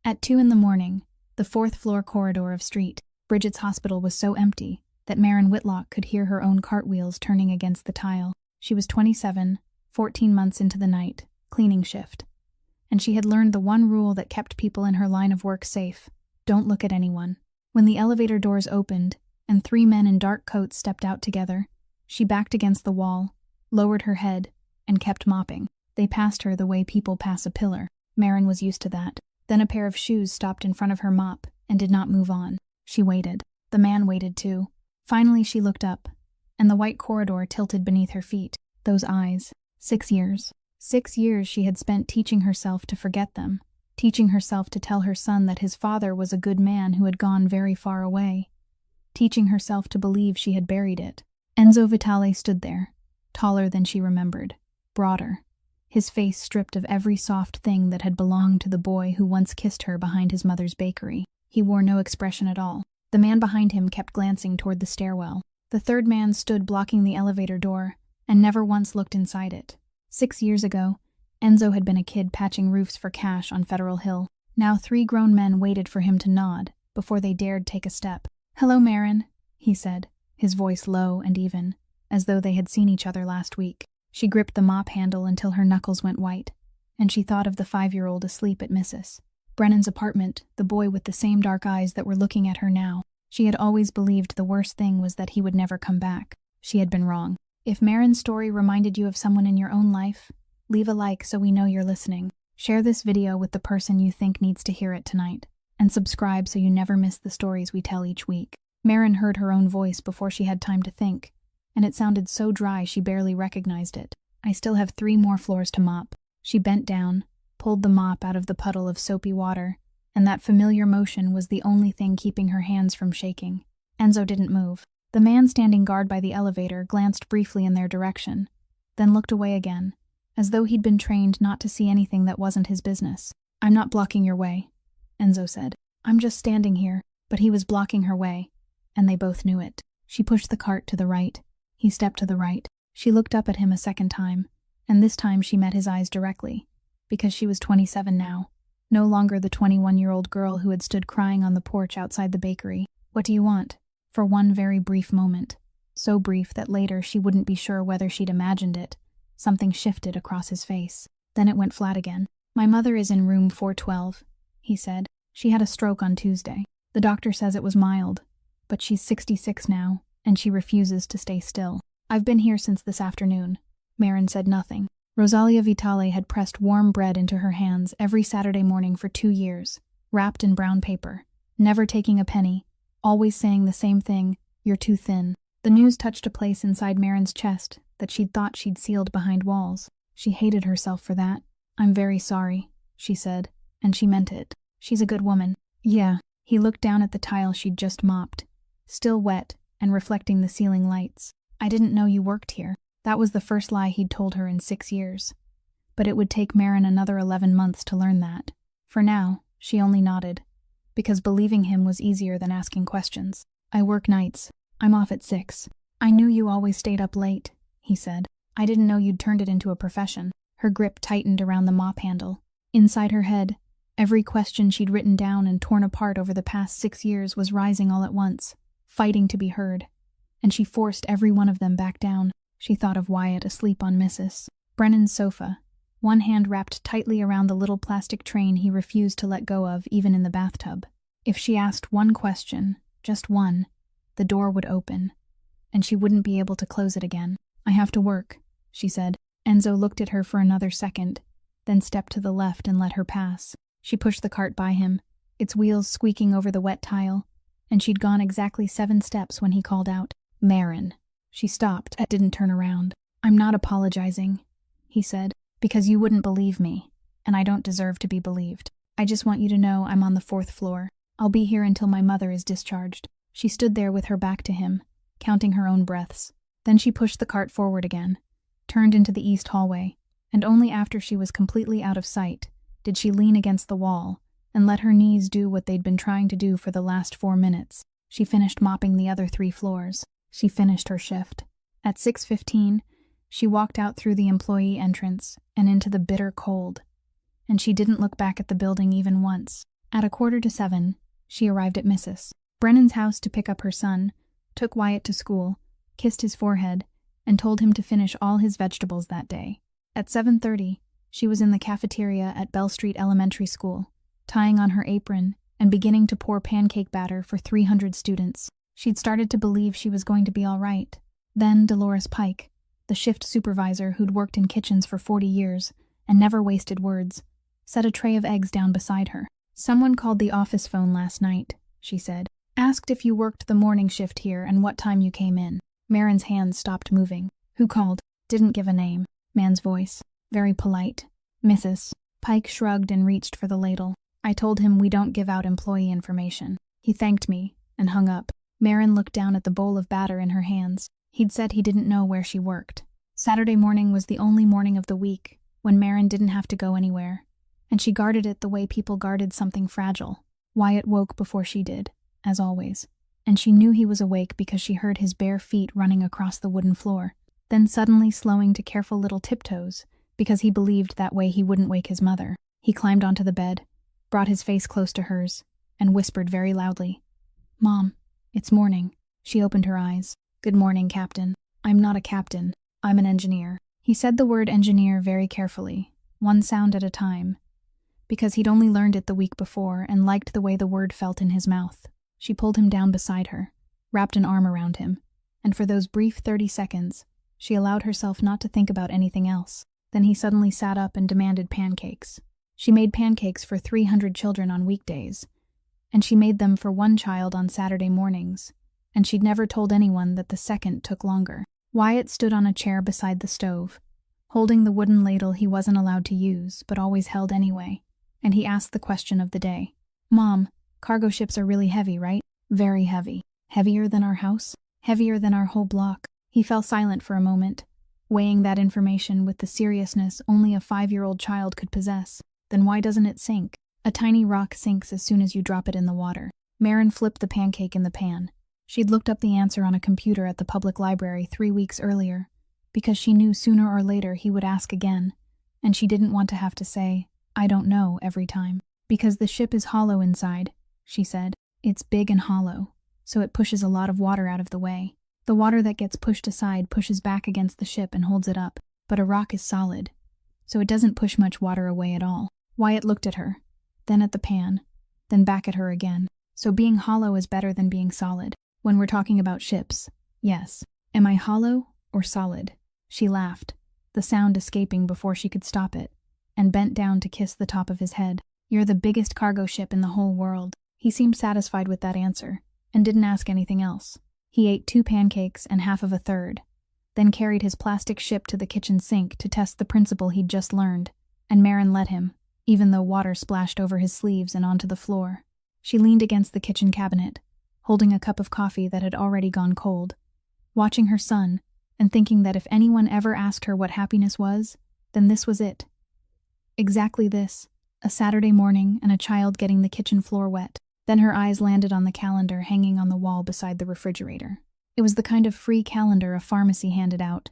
At 2 in the morning, the fourth-floor corridor of St. Bridget's hospital was so empty that Maren Whitlock could hear her own cartwheels turning against the tile. She was 27, 14 months into the night, cleaning shift. And she had learned the one rule that kept people in her line of work safe: don't look at anyone. When the elevator doors opened and 3 men in dark coats stepped out together, she backed against the wall, lowered her head, and kept mopping. They passed her the way people pass a pillar. Maren was used to that. Then a pair of shoes stopped in front of her mop and did not move on. She waited. The man waited too. Finally she looked up, and the white corridor tilted beneath her feet. Those eyes. 6 years. 6 years she had spent teaching herself to forget them, teaching herself to tell her son that his father was a good man who had gone very far away, teaching herself to believe she had buried it. Enzo Vitale stood there, taller than she remembered, broader, his face stripped of every soft thing that had belonged to the boy who once kissed her behind his mother's bakery. He wore no expression at all. The man behind him kept glancing toward the stairwell. The third man stood blocking the elevator door and never once looked inside it. 6 years ago, Enzo had been a kid patching roofs for cash on Federal Hill. Now 3 grown men waited for him to nod before they dared take a step. "Hello, Maren," he said, his voice low and even, as though they had seen each other last week. She gripped the mop handle until her knuckles went white, and she thought of the 5-year-old asleep at Mrs. Brennan's apartment, the boy with the same dark eyes that were looking at her now. She had always believed the worst thing was that he would never come back. She had been wrong. If Maren's story reminded you of someone in your own life, leave a like so we know you're listening. Share this video with the person you think needs to hear it tonight, and subscribe so you never miss the stories we tell each week. Maren heard her own voice before she had time to think, and it sounded so dry she barely recognized it. "I still have 3 more floors to mop." She bent down, pulled the mop out of the puddle of soapy water, and that familiar motion was the only thing keeping her hands from shaking. Enzo didn't move. The man standing guard by the elevator glanced briefly in their direction, then looked away again, as though he'd been trained not to see anything that wasn't his business. "I'm not blocking your way," Enzo said. "I'm just standing here." But he was blocking her way, and they both knew it. She pushed the cart to the right. He stepped to the right. She looked up at him a second time, and this time she met his eyes directly, because she was 27 now, no longer the 21-year-old girl who had stood crying on the porch outside the bakery. "What do you want?" For one very brief moment, so brief that later she wouldn't be sure whether she'd imagined it, something shifted across his face. Then it went flat again. "My mother is in room 412, he said. "She had a stroke on Tuesday. The doctor says it was mild, but she's 66 now, and she refuses to stay still. I've been here since this afternoon." Maren said nothing. Rosalia Vitale had pressed warm bread into her hands every Saturday morning for 2 years, wrapped in brown paper, never taking a penny, always saying the same thing: "You're too thin." The news touched a place inside Maren's chest that she'd thought she'd sealed behind walls. She hated herself for that. "I'm very sorry," she said, and she meant it. "She's a good woman." "Yeah." He looked down at the tile she'd just mopped, still wet and reflecting the ceiling lights. "I didn't know you worked here." That was the first lie he'd told her in 6 years. But it would take Maren another 11 months to learn that. For now, she only nodded, because believing him was easier than asking questions. "I work nights. I'm off at 6. "I knew you always stayed up late," he said. "I didn't know you'd turned it into a profession." Her grip tightened around the mop handle. Inside her head, every question she'd written down and torn apart over the past 6 years was rising all at once, fighting to be heard. And she forced every one of them back down. She thought of Wyatt asleep on Mrs. Brennan's sofa, one hand wrapped tightly around the little plastic train he refused to let go of even in the bathtub. If she asked one question, just one, the door would open, and she wouldn't be able to close it again. "I have to work," she said. Enzo looked at her for another second, then stepped to the left and let her pass. She pushed the cart by him, its wheels squeaking over the wet tile, and she'd gone exactly 7 steps when he called out, "Maren." She stopped and didn't turn around. "I'm not apologizing," he said, "because you wouldn't believe me, and I don't deserve to be believed. I just want you to know I'm on the 4th floor. I'll be here until my mother is discharged." She stood there with her back to him, counting her own breaths. Then she pushed the cart forward again, turned into the east hallway, and only after she was completely out of sight did she lean against the wall and let her knees do what they'd been trying to do for the last 4 minutes. She finished mopping the other 3 floors. She finished her shift. At 6:15, she walked out through the employee entrance and into the bitter cold, and she didn't look back at the building even once. At 6:45, she arrived at Mrs. Brennan's house to pick up her son, took Wyatt to school, kissed his forehead, and told him to finish all his vegetables that day. At 7:30, she was in the cafeteria at Bell Street Elementary School, tying on her apron and beginning to pour pancake batter for 300 students. She'd started to believe she was going to be all right. Then Dolores Pike, the shift supervisor who'd worked in kitchens for 40 years and never wasted words, set a tray of eggs down beside her. "Someone called the office phone last night," she said. "Asked if you worked the morning shift here and what time you came in." Marin's hands stopped moving. "Who called?" "Didn't give a name." Man's voice, very polite. "Mrs." Pike shrugged and reached for the ladle. "I told him we don't give out employee information." He thanked me and hung up. Marin looked down at the bowl of batter in her hands. He'd said he didn't know where she worked. Saturday morning was the only morning of the week when Marin didn't have to go anywhere, and she guarded it the way people guarded something fragile. Wyatt woke before she did, as always, and she knew he was awake because she heard his bare feet running across the wooden floor, then suddenly slowing to careful little tiptoes because he believed that way he wouldn't wake his mother. He climbed onto the bed, brought his face close to hers, and whispered very loudly, "Mom, it's morning." She opened her eyes. "Good morning, Captain." "I'm not a captain. I'm an engineer." He said the word engineer very carefully, one sound at a time, because he'd only learned it the week before and liked the way the word felt in his mouth. She pulled him down beside her, wrapped an arm around him, and for those brief 30 seconds, she allowed herself not to think about anything else. Then he suddenly sat up and demanded pancakes. She made pancakes for 300 children on weekdays, and she made them for one child on Saturday mornings, and she'd never told anyone that the second took longer. Wyatt stood on a chair beside the stove, holding the wooden ladle he wasn't allowed to use, but always held anyway, and he asked the question of the day. "Mom, cargo ships are really heavy, right?" "Very heavy." "Heavier than our house?" "Heavier than our whole block." He fell silent for a moment, weighing that information with the seriousness only a 5-year-old child could possess. "Then why doesn't it sink?" "A tiny rock sinks as soon as you drop it in the water." Marin flipped the pancake in the pan. She'd looked up the answer on a computer at the public library 3 weeks earlier, because she knew sooner or later he would ask again, and she didn't want to have to say, "I don't know," every time. "Because the ship is hollow inside," she said. "It's big and hollow, so it pushes a lot of water out of the way. The water that gets pushed aside pushes back against the ship and holds it up, but a rock is solid, so it doesn't push much water away at all." Wyatt looked at her, then at the pan, then back at her again. "So being hollow is better than being solid. When we're talking about ships, yes. Am I hollow or solid?" She laughed, the sound escaping before she could stop it, and bent down to kiss the top of his head. "You're the biggest cargo ship in the whole world." He seemed satisfied with that answer, and didn't ask anything else. He ate 2 pancakes and half of a third, then carried his plastic ship to the kitchen sink to test the principle he'd just learned, and Marin let him, even though water splashed over his sleeves and onto the floor. She leaned against the kitchen cabinet, holding a cup of coffee that had already gone cold, watching her son, and thinking that if anyone ever asked her what happiness was, then this was it. Exactly this, a Saturday morning and a child getting the kitchen floor wet. Then her eyes landed on the calendar hanging on the wall beside the refrigerator. It was the kind of free calendar a pharmacy handed out,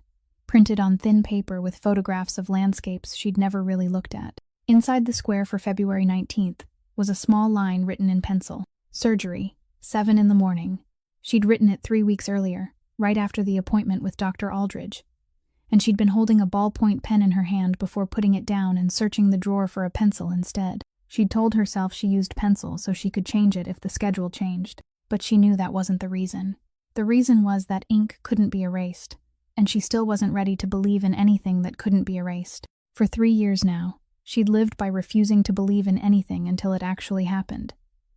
printed on thin paper with photographs of landscapes she'd never really looked at. Inside the square for February 19th was a small line written in pencil. "Surgery, 7 in the morning." She'd written it 3 weeks earlier, right after the appointment with Dr. Aldridge, and she'd been holding a ballpoint pen in her hand before putting it down and searching the drawer for a pencil instead. She'd told herself she used pencil so she could change it if the schedule changed, but she knew that wasn't the reason. The reason was that ink couldn't be erased, and she still wasn't ready to believe in anything that couldn't be erased. For 3 years now, she'd lived by refusing to believe in anything until it actually happened,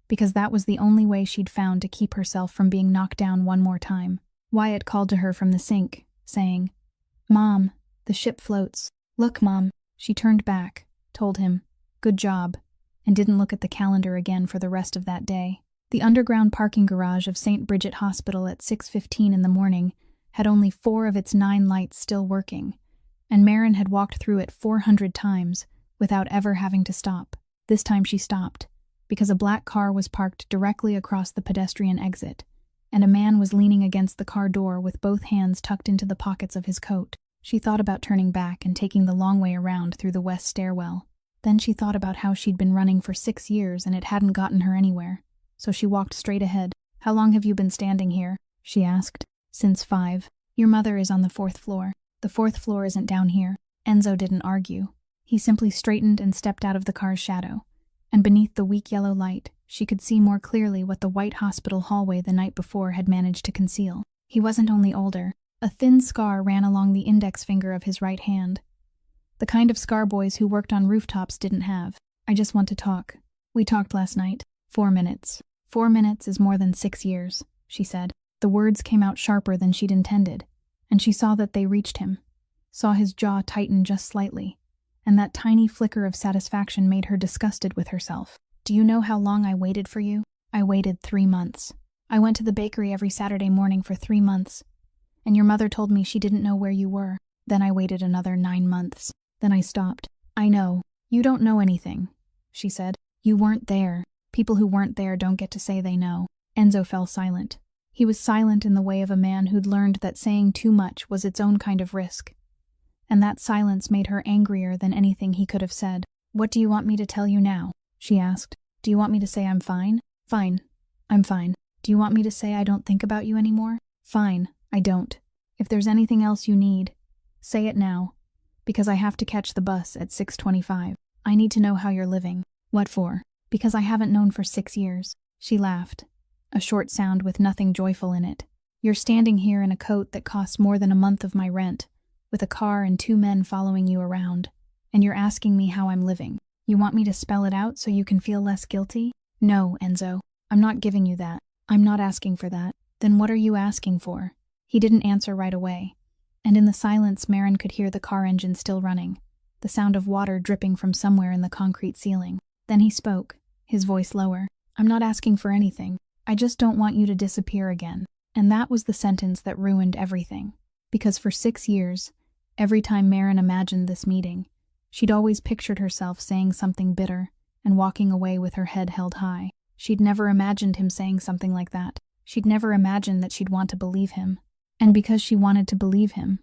because that was the only way she'd found to keep herself from being knocked down one more time. Wyatt called to her from the sink, saying, "Mom, the ship floats." "Look, Mom." She turned back, told him, "Good job," and didn't look at the calendar again for the rest of that day. The underground parking garage of St. Bridget Hospital at 6:15 in the morning had only 4 of its 9 lights still working, and Marin had walked through it 400 times without ever having to stop. This time she stopped, because a black car was parked directly across the pedestrian exit, and a man was leaning against the car door with both hands tucked into the pockets of his coat. She thought about turning back and taking the long way around through the west stairwell. Then she thought about how she'd been running for 6 years and it hadn't gotten her anywhere. So she walked straight ahead. "How long have you been standing here?" she asked. "Since 5. Your mother is on the 4th floor. The 4th floor isn't down here." Enzo didn't argue. He simply straightened and stepped out of the car's shadow. And beneath the weak yellow light, she could see more clearly what the white hospital hallway the night before had managed to conceal. He wasn't only older. A thin scar ran along the index finger of his right hand. The kind of scar boys who worked on rooftops didn't have. "I just want to talk. We talked last night. 4 minutes. 4 minutes is more than 6 years, she said. The words came out sharper than she'd intended, and she saw that they reached him, saw his jaw tighten just slightly, and that tiny flicker of satisfaction made her disgusted with herself. "Do you know how long I waited for you? I waited 3 months. I went to the bakery every Saturday morning for 3 months, and your mother told me she didn't know where you were. Then I waited another 9 months. Then I stopped." "I know. You don't know anything," she said. "You weren't there. People who weren't there don't get to say they know." Enzo fell silent. He was silent in the way of a man who'd learned that saying too much was its own kind of risk. And that silence made her angrier than anything he could have said. "What do you want me to tell you now?" she asked. "Do you want me to say I'm fine?" "Fine. I'm fine. Do you want me to say I don't think about you anymore?" "Fine. I don't. If there's anything else you need, say it now. Because I have to catch the bus at 6:25. I need to know how you're living." "What for?" "Because I haven't known for 6 years. She laughed, a short sound with nothing joyful in it. "You're standing here in a coat that costs more than a month of my rent, with a car and 2 men following you around, and you're asking me how I'm living. You want me to spell it out so you can feel less guilty?" "No, Enzo. I'm not giving you that. I'm not asking for that." "Then what are you asking for?" He didn't answer right away, and in the silence Maren could hear the car engine still running, the sound of water dripping from somewhere in the concrete ceiling. Then he spoke, his voice lower. "I'm not asking for anything. I just don't want you to disappear again." And that was the sentence that ruined everything. Because for 6 years, every time Maren imagined this meeting, she'd always pictured herself saying something bitter and walking away with her head held high. She'd never imagined him saying something like that. She'd never imagined that she'd want to believe him. And because she wanted to believe him,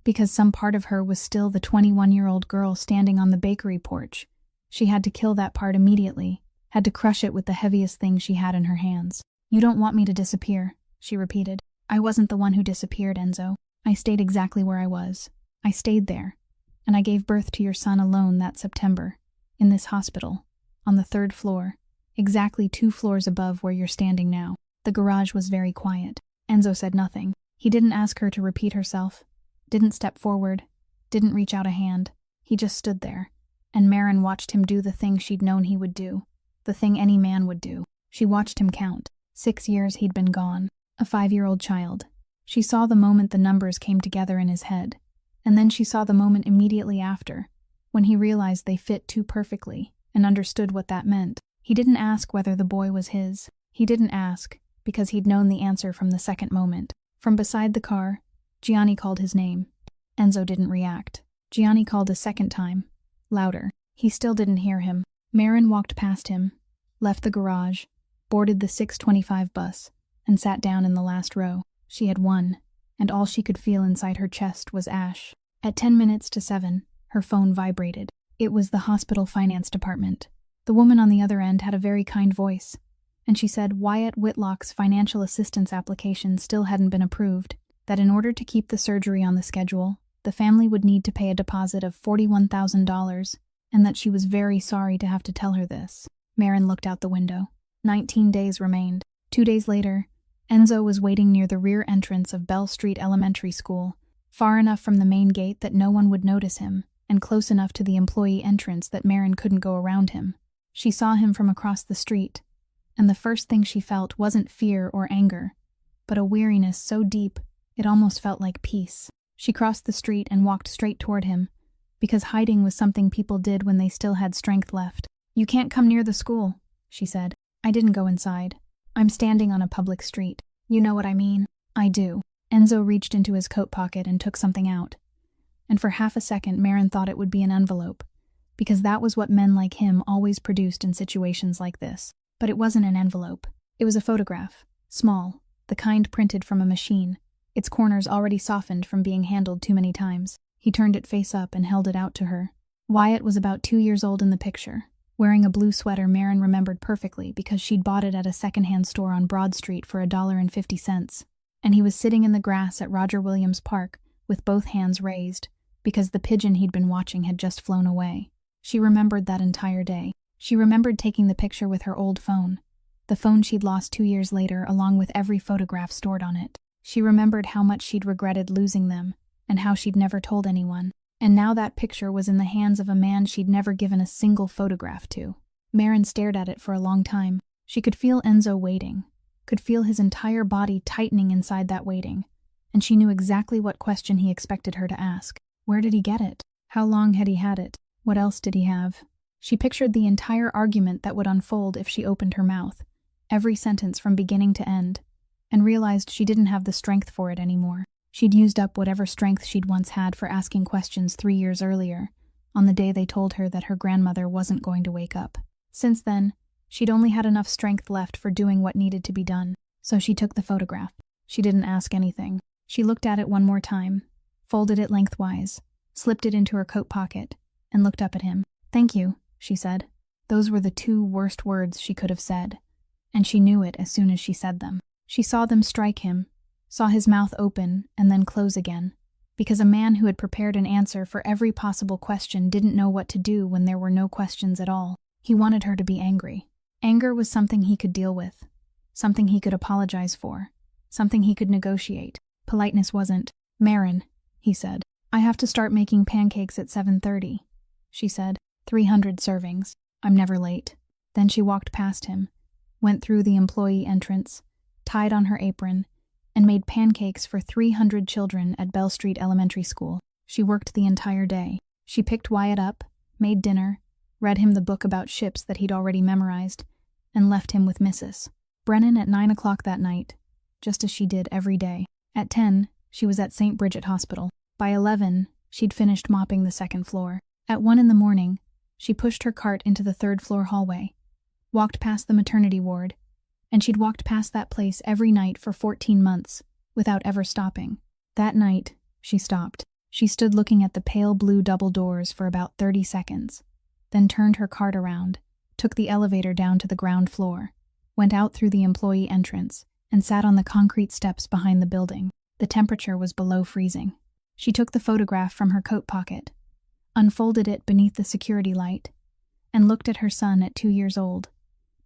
because some part of her was still the 21-year-old girl standing on the bakery porch, she had to kill that part immediately, had to crush it with the heaviest thing she had in her hands. "You don't want me to disappear," she repeated. "I wasn't the one who disappeared, Enzo. I stayed exactly where I was. I stayed there. And I gave birth to your son alone that September, in this hospital, on the 3rd floor, exactly 2 floors above where you're standing now." The garage was very quiet. Enzo said nothing. He didn't ask her to repeat herself, didn't step forward, didn't reach out a hand. He just stood there, and Maren watched him do the thing she'd known he would do, the thing any man would do. She watched him count. 6 years he'd been gone, a 5-year-old child. She saw the moment the numbers came together in his head, and then she saw the moment immediately after, when he realized they fit too perfectly and understood what that meant. He didn't ask whether the boy was his. He didn't ask, because he'd known the answer from the second moment. From beside the car, Gianni called his name. Enzo didn't react. Gianni called a second time, louder. He still didn't hear him. Maren walked past him, left the garage, boarded the 6:25 bus, and sat down in the last row. She had won, and all she could feel inside her chest was ash. At 10 minutes to 7, her phone vibrated. It was the hospital finance department. The woman on the other end had a very kind voice, and she said Wyatt Whitlock's financial assistance application still hadn't been approved, that in order to keep the surgery on the schedule, the family would need to pay a deposit of $41,000, and that she was very sorry to have to tell her this. Maren looked out the window. 19 days remained. 2 days later, Enzo was waiting near the rear entrance of Bell Street Elementary School, far enough from the main gate that no one would notice him, and close enough to the employee entrance that Maren couldn't go around him. She saw him from across the street, and the first thing she felt wasn't fear or anger, but a weariness so deep it almost felt like peace. She crossed the street and walked straight toward him, because hiding was something people did when they still had strength left. "You can't come near the school," she said. "I didn't go inside. I'm standing on a public street. You know what I mean?" "I do." Enzo reached into his coat pocket and took something out, and for half a second Maren thought it would be an envelope, because that was what men like him always produced in situations like this. But it wasn't an envelope. It was a photograph, small, the kind printed from a machine, its corners already softened from being handled too many times. He turned it face up and held it out to her. Wyatt was about 2 years old in the picture, wearing a blue sweater Maren remembered perfectly because she'd bought it at a secondhand store on Broad Street for $1.50, and he was sitting in the grass at Roger Williams Park with both hands raised because the pigeon he'd been watching had just flown away. She remembered that entire day. She remembered taking the picture with her old phone, the phone she'd lost 2 years later along with every photograph stored on it. She remembered how much she'd regretted losing them and how she'd never told anyone. And now that picture was in the hands of a man she'd never given a single photograph to. Maren stared at it for a long time. She could feel Enzo waiting, could feel his entire body tightening inside that waiting, and she knew exactly what question he expected her to ask. Where did he get it? How long had he had it? What else did he have? She pictured the entire argument that would unfold if she opened her mouth, every sentence from beginning to end, and realized she didn't have the strength for it anymore. She'd used up whatever strength she'd once had for asking questions 3 years earlier, on the day they told her that her grandmother wasn't going to wake up. Since then, she'd only had enough strength left for doing what needed to be done, so she took the photograph. She didn't ask anything. She looked at it one more time, folded it lengthwise, slipped it into her coat pocket, and looked up at him. "Thank you," she said. Those were the 2 worst words she could have said, and she knew it as soon as she said them. She saw them strike him, saw his mouth open and then close again, because a man who had prepared an answer for every possible question didn't know what to do when there were no questions at all. He wanted her to be angry. Anger was something he could deal with, something he could apologize for, something he could negotiate. Politeness wasn't. "Maren," he said. "I have to start making pancakes at 7:30, she said. 300 servings. I'm never late." Then she walked past him, went through the employee entrance, tied on her apron, and made pancakes for 300 children at Bell Street Elementary School. She worked the entire day. She picked Wyatt up, made dinner, read him the book about ships that he'd already memorized, and left him with Mrs. Brennan at 9 o'clock that night, just as she did every day. At 10, she was at St. Bridget Hospital. By 11, she'd finished mopping the 2nd floor. At 1 in the morning, she pushed her cart into the 3rd floor hallway, walked past the maternity ward, and she'd walked past that place every night for 14 months, without ever stopping. That night, she stopped. She stood looking at the pale blue double doors for about 30 seconds, then turned her cart around, took the elevator down to the ground floor, went out through the employee entrance, and sat on the concrete steps behind the building. The temperature was below freezing. She took the photograph from her coat pocket, unfolded it beneath the security light, and looked at her son at 2 years old,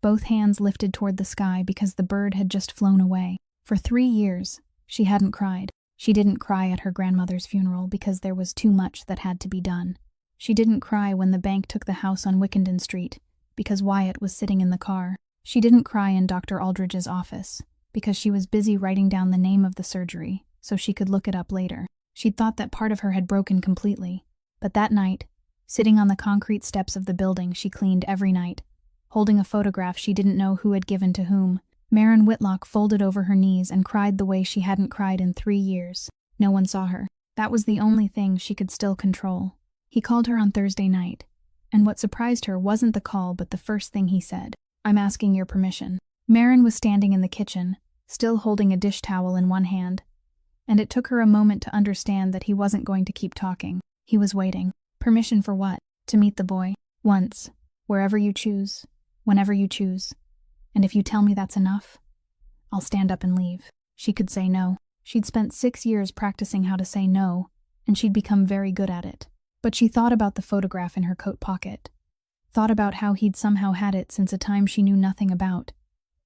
both hands lifted toward the sky because the bird had just flown away. For 3 years, she hadn't cried. She didn't cry at her grandmother's funeral because there was too much that had to be done. She didn't cry when the bank took the house on Wickenden Street because Wyatt was sitting in the car. She didn't cry in Dr. Aldridge's office because she was busy writing down the name of the surgery so she could look it up later. She'd thought that part of her had broken completely. But that night, sitting on the concrete steps of the building she cleaned every night, holding a photograph she didn't know who had given to whom, Maren Whitlock folded over her knees and cried the way she hadn't cried in 3 years. No one saw her. That was the only thing she could still control. He called her on Thursday night, and what surprised her wasn't the call but the first thing he said. "I'm asking your permission." Maren was standing in the kitchen, still holding a dish towel in one hand, and it took her a moment to understand that he wasn't going to keep talking. He was waiting. Permission for what? To meet the boy. Once. Wherever you choose. Whenever you choose. And if you tell me that's enough, I'll stand up and leave. She could say no. She'd spent 6 years practicing how to say no, and she'd become very good at it. But she thought about the photograph in her coat pocket, thought about how he'd somehow had it since a time she knew nothing about,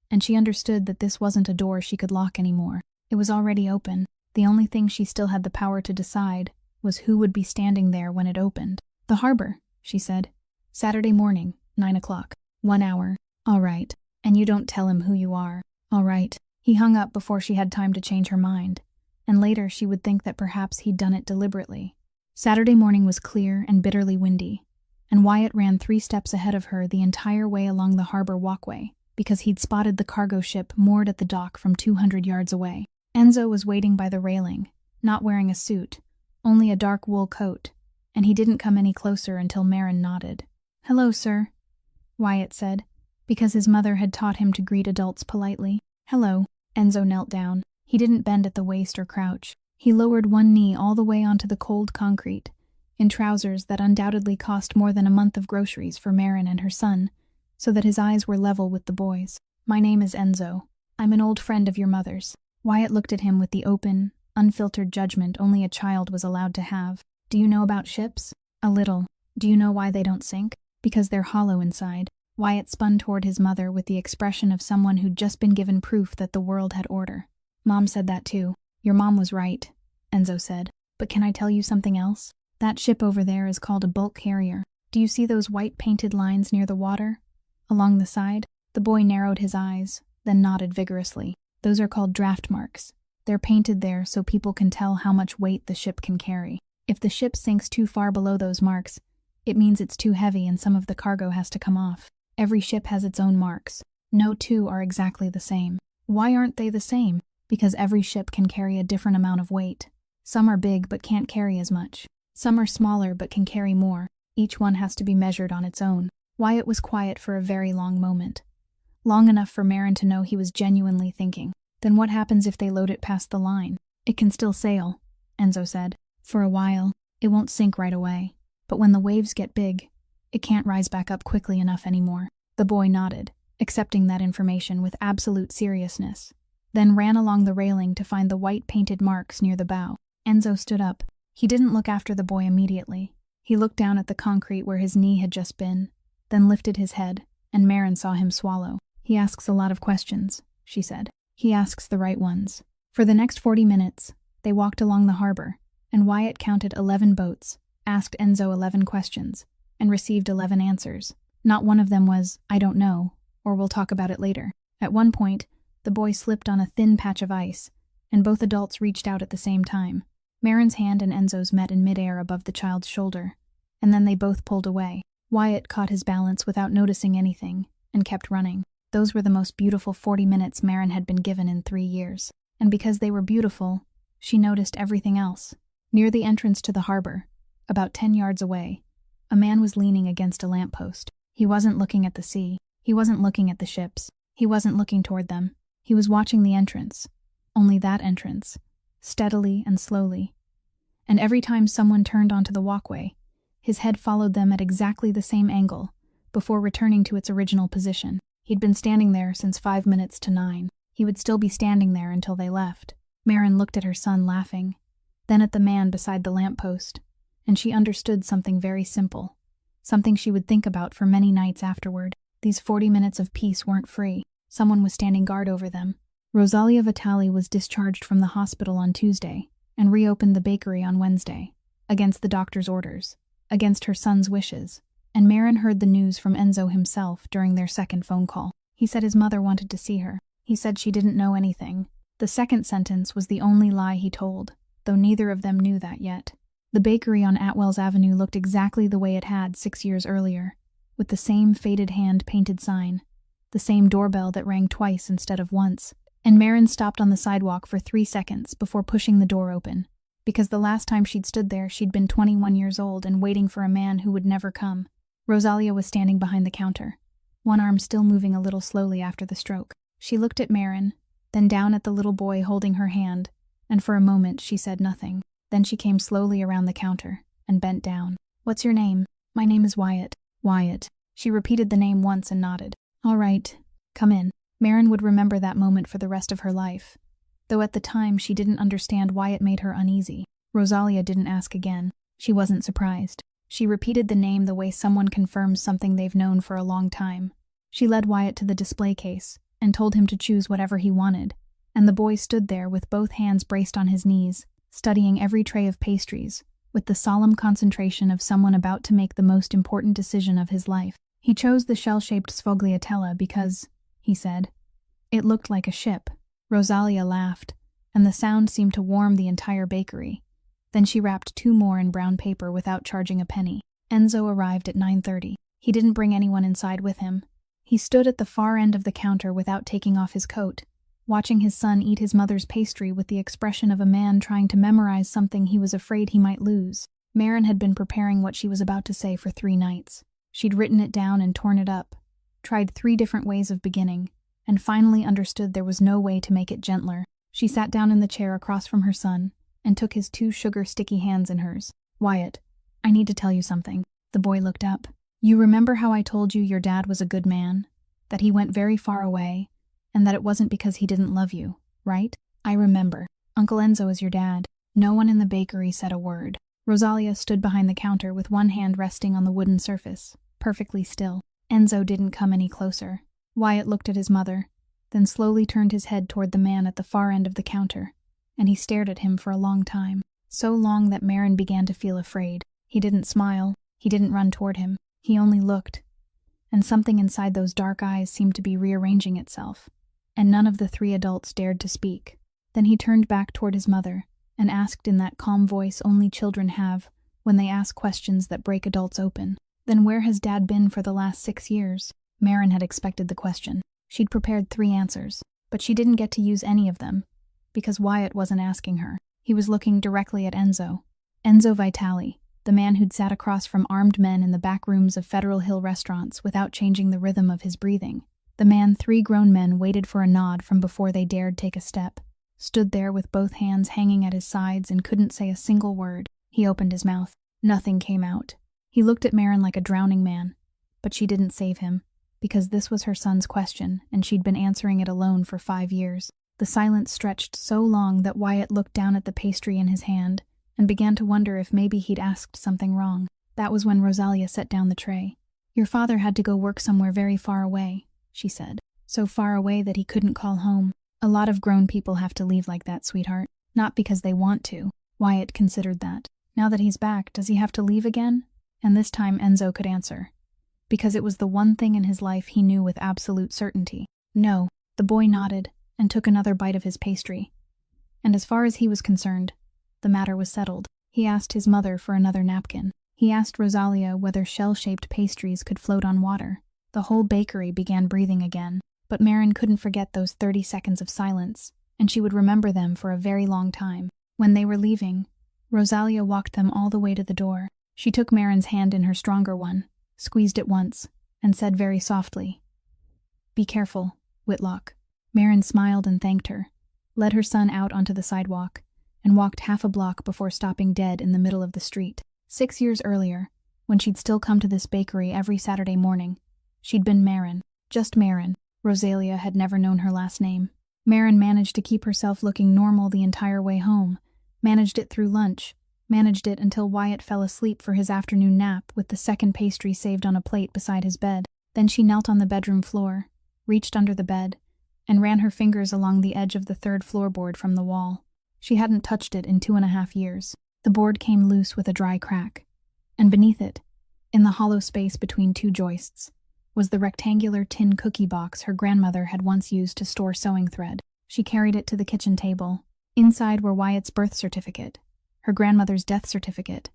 and she understood that this wasn't a door she could lock anymore. It was already open. The only thing she still had the power to decide was who would be standing there when it opened. "The harbor," she said. "Saturday morning, 9 o'clock. 1 hour. All right. And you don't tell him who you are. All right." He hung up before she had time to change her mind, and later she would think that perhaps he'd done it deliberately. Saturday morning was clear and bitterly windy, and Wyatt ran 3 steps ahead of her the entire way along the harbor walkway because he'd spotted the cargo ship moored at the dock from 200 yards away. Enzo was waiting by the railing, not wearing a suit, only a dark wool coat, and he didn't come any closer until Maren nodded. "Hello, sir," Wyatt said, because his mother had taught him to greet adults politely. "Hello." Enzo knelt down. He didn't bend at the waist or crouch. He lowered one knee all the way onto the cold concrete in trousers that undoubtedly cost more than a month of groceries for Marin and her son, so that his eyes were level with the boys. "My name is Enzo. I'm an old friend of your mother's." Wyatt looked at him with the open, unfiltered judgment only a child was allowed to have. "Do you know about ships?" "A little." "Do you know why they don't sink?" "Because they're hollow inside." Wyatt spun toward his mother with the expression of someone who'd just been given proof that the world had order. "Mom said that too." "Your mom was right," Enzo said. "But can I tell you something else? That ship over there is called a bulk carrier. Do you see those white painted lines near the water? Along the side?" The boy narrowed his eyes, then nodded vigorously. "Those are called draft marks. They're painted there so people can tell how much weight the ship can carry. If the ship sinks too far below those marks, it means it's too heavy and some of the cargo has to come off. Every ship has its own marks. No two are exactly the same." "Why aren't they the same?" "Because every ship can carry a different amount of weight. Some are big but can't carry as much. Some are smaller but can carry more. Each one has to be measured on its own." Wyatt was quiet for a very long moment. Long enough for Marin to know he was genuinely thinking. "Then what happens if they load it past the line?" "It can still sail," Enzo said. "For a while. It won't sink right away. But when the waves get big, it can't rise back up quickly enough anymore." The boy nodded, accepting that information with absolute seriousness, then ran along the railing to find the white painted marks near the bow. Enzo stood up. He didn't look after the boy immediately. He looked down at the concrete where his knee had just been, then lifted his head, and Marin saw him swallow. "He asks a lot of questions," she said. "He asks the right ones." For the next 40 minutes, they walked along the harbor, and Wyatt counted 11 boats, asked Enzo 11 questions, and received 11 answers. Not one of them was, "I don't know," or "we'll talk about it later." At one point, the boy slipped on a thin patch of ice, and both adults reached out at the same time. Marin's hand and Enzo's met in midair above the child's shoulder, and then they both pulled away. Wyatt caught his balance without noticing anything, and kept running. Those were the most beautiful 40 minutes Marin had been given in 3 years. And because they were beautiful, she noticed everything else. Near the entrance to the harbor, about 10 yards away, a man was leaning against a lamppost. He wasn't looking at the sea. He wasn't looking at the ships. He wasn't looking toward them. He was watching the entrance. Only that entrance. Steadily and slowly. And every time someone turned onto the walkway, his head followed them at exactly the same angle, before returning to its original position. He'd been standing there since 5 minutes to 9. He would still be standing there until they left. Marin looked at her son laughing, then at the man beside the lamppost, and she understood something very simple. Something she would think about for many nights afterward. These 40 minutes of peace weren't free. Someone was standing guard over them. Rosalia Vitali was discharged from the hospital on Tuesday and reopened the bakery on Wednesday, against the doctor's orders, against her son's wishes, and Marin heard the news from Enzo himself during their second phone call. He said his mother wanted to see her. He said she didn't know anything. The second sentence was the only lie he told, though neither of them knew that yet. The bakery on Atwell's Avenue looked exactly the way it had 6 years earlier, with the same faded hand-painted sign, the same doorbell that rang twice instead of once, and Marin stopped on the sidewalk for 3 seconds before pushing the door open, because the last time she'd stood there she'd been 21 years old and waiting for a man who would never come. Rosalia was standing behind the counter, one arm still moving a little slowly after the stroke. She looked at Marin, then down at the little boy holding her hand, and for a moment she said nothing. Then she came slowly around the counter and bent down. "What's your name?" "My name is Wyatt." "Wyatt." She repeated the name once and nodded. "All right, come in." Marin would remember that moment for the rest of her life, though at the time she didn't understand why it made her uneasy. Rosalia didn't ask again. She wasn't surprised. She repeated the name the way someone confirms something they've known for a long time. She led Wyatt to the display case and told him to choose whatever he wanted, and the boy stood there with both hands braced on his knees, studying every tray of pastries, with the solemn concentration of someone about to make the most important decision of his life. He chose the shell-shaped sfogliatella because, he said, it looked like a ship. Rosalia laughed, and the sound seemed to warm the entire bakery. Then she wrapped 2 more in brown paper without charging a penny. Enzo arrived at 9:30. He didn't bring anyone inside with him. He stood at the far end of the counter without taking off his coat, watching his son eat his mother's pastry with the expression of a man trying to memorize something he was afraid he might lose. Marin had been preparing what she was about to say for 3 nights. She'd written it down and torn it up, tried 3 different ways of beginning, and finally understood there was no way to make it gentler. She sat down in the chair across from her son and took his 2 sugar-sticky hands in hers. "Wyatt, I need to tell you something." The boy looked up. "You remember how I told you your dad was a good man? That he went very far away, and that it wasn't because he didn't love you, right?" "I remember. Uncle Enzo is your dad." No one in the bakery said a word. Rosalia stood behind the counter with one hand resting on the wooden surface, perfectly still. Enzo didn't come any closer. Wyatt looked at his mother, then slowly turned his head toward the man at the far end of the counter, and he stared at him for a long time. So long that Marin began to feel afraid. He didn't smile, he didn't run toward him, he only looked. And something inside those dark eyes seemed to be rearranging itself, and none of the three adults dared to speak. Then he turned back toward his mother, and asked in that calm voice only children have when they ask questions that break adults open. "Then where has Dad been for the last 6 years?" Marin had expected the question. She'd prepared 3 answers, but she didn't get to use any of them, because Wyatt wasn't asking her. He was looking directly at Enzo. Enzo Vitali, the man who'd sat across from armed men in the back rooms of Federal Hill restaurants without changing the rhythm of his breathing. The man 3 grown men waited for a nod from before they dared take a step. Stood there with both hands hanging at his sides and couldn't say a single word. He opened his mouth. Nothing came out. He looked at Marin like a drowning man, but she didn't save him, because this was her son's question, and she'd been answering it alone for 5 years. The silence stretched so long that Wyatt looked down at the pastry in his hand and began to wonder if maybe he'd asked something wrong. That was when Rosalia set down the tray. "Your father had to go work somewhere very far away," she said. "So far away that he couldn't call home. A lot of grown people have to leave like that, sweetheart. Not because they want to." Wyatt considered that. Now that he's back, does he have to leave again? And this time Enzo could answer, because it was the one thing in his life he knew with absolute certainty. No. The boy nodded and took another bite of his pastry. And as far as he was concerned, the matter was settled. He asked his mother for another napkin. He asked Rosalia whether shell-shaped pastries could float on water. The whole bakery began breathing again. But Marin couldn't forget those 30 seconds of silence, and she would remember them for a very long time. When they were leaving, Rosalia walked them all the way to the door. She took Marin's hand in her stronger one, squeezed it once, and said very softly, "Be careful, Whitlock." Marin smiled and thanked her, led her son out onto the sidewalk, and walked half a block before stopping dead in the middle of the street. 6 years earlier, when she'd still come to this bakery every Saturday morning, she'd been Marin, just Marin. Rosalia had never known her last name. Marin managed to keep herself looking normal the entire way home, managed it through lunch, managed it until Wyatt fell asleep for his afternoon nap with the second pastry saved on a plate beside his bed. Then she knelt on the bedroom floor, reached under the bed, and ran her fingers along the edge of the 3rd floorboard from the wall. She hadn't touched it in 2.5 years. The board came loose with a dry crack, and beneath it, in the hollow space between 2 joists, was the rectangular tin cookie box her grandmother had once used to store sewing thread. She carried it to the kitchen table. Inside were Wyatt's birth certificate, her grandmother's death certificate,